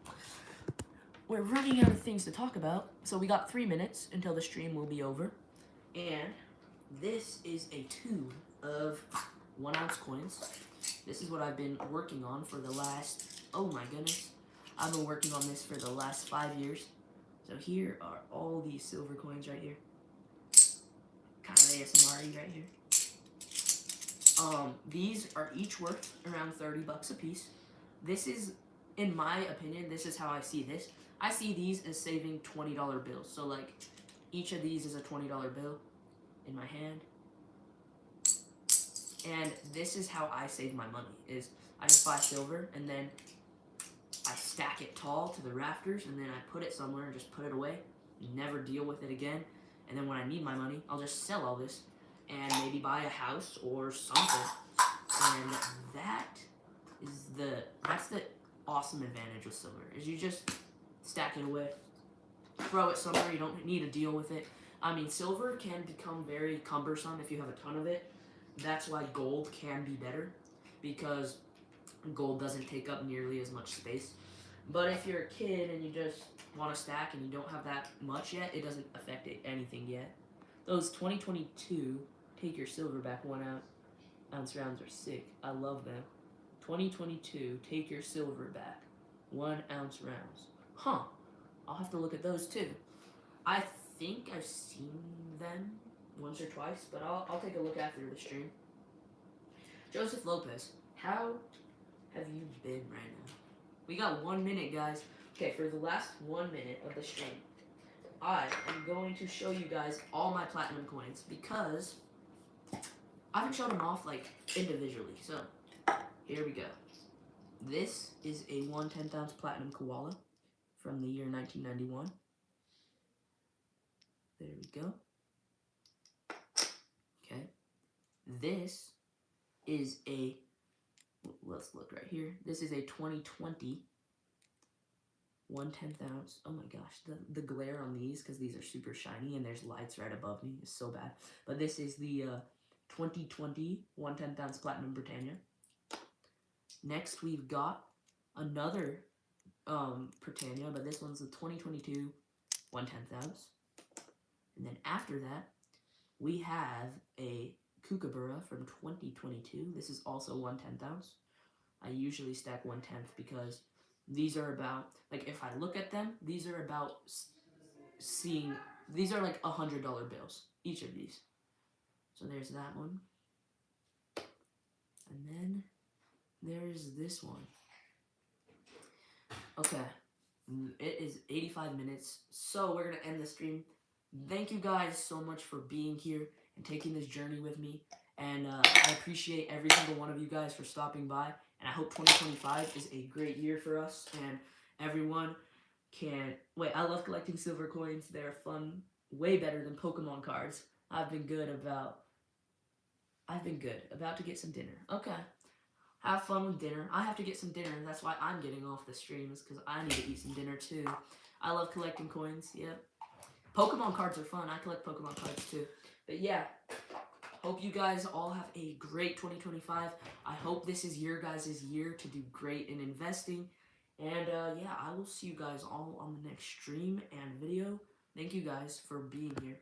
We're running out of things to talk about, so we got 3 minutes until the stream will be over. And this is a tube of 1 ounce coins. This is what I've been working on for the last, oh my goodness, I've been working on this for the last 5 years. So here are all these silver coins right here. Kind of ASMR right here. These are each worth around 30 bucks a piece. This is, in my opinion, this is how I see this. I see these as saving $20 bills. So like, each of these is a $20 bill in my hand. And this is how I save my money, is I just buy silver and then I stack it tall to the rafters and then I put it somewhere and just put it away, never deal with it again. And then when I need my money, I'll just sell all this and maybe buy a house or something. And that's the awesome advantage with silver, is you just stack it away, throw it somewhere, you don't need to deal with it. I mean, silver can become very cumbersome if you have a ton of it. That's why gold can be better, because gold doesn't take up nearly as much space. But if you're a kid and you just want to stack and you don't have that much yet, it doesn't affect anything yet. Those 2022 take your silver back 1 ounce rounds are sick. I love them. 2022 take your silver back 1 ounce rounds. Huh. I'll have to look at those too. I think I've seen them once or twice, but I'll take a look after the stream. Joseph Lopez, how have you been right now? We got 1 minute, guys. Okay, for the last 1 minute of the stream, I am going to show you guys all my platinum coins because I haven't shown them off like individually. So here we go. This is a 1/10 ounce platinum koala from the year 1991. There we go. Okay. This is let's look right here. This is a 2020 1/10 ounce. Oh my gosh, the glare on these, because these are super shiny and there's lights right above me, is so bad. But this is the 2020 1/10 ounce Platinum Britannia. Next, we've got another Britannia, but this one's the 2022 1/10 ounce. And then after that, we have a Kookaburra from 2022. This is also 1/10 ounce. I usually stack 1/10 because these are about, like, if I look at them, these are about seeing, these are like $100 bills, each of these. So there's that one. And then there's this one. Okay, it is 85 minutes, so we're gonna end the stream. Thank you guys so much for being here and taking this journey with me. And I appreciate every single one of you guys for stopping by. And I hope 2025 is a great year for us. And everyone can... Wait, I love collecting silver coins. They're fun. Way better than Pokemon cards. I've been good. About to get some dinner. Okay. Have fun with dinner. I have to get some dinner. That's why I'm getting off the stream. Is because I need to eat some dinner too. I love collecting coins. Yep. Pokemon cards are fun. I collect Pokemon cards too. But yeah, hope you guys all have a great 2025. I hope this is your guys' year to do great in investing. And yeah, I will see you guys all on the next stream and video. Thank you guys for being here.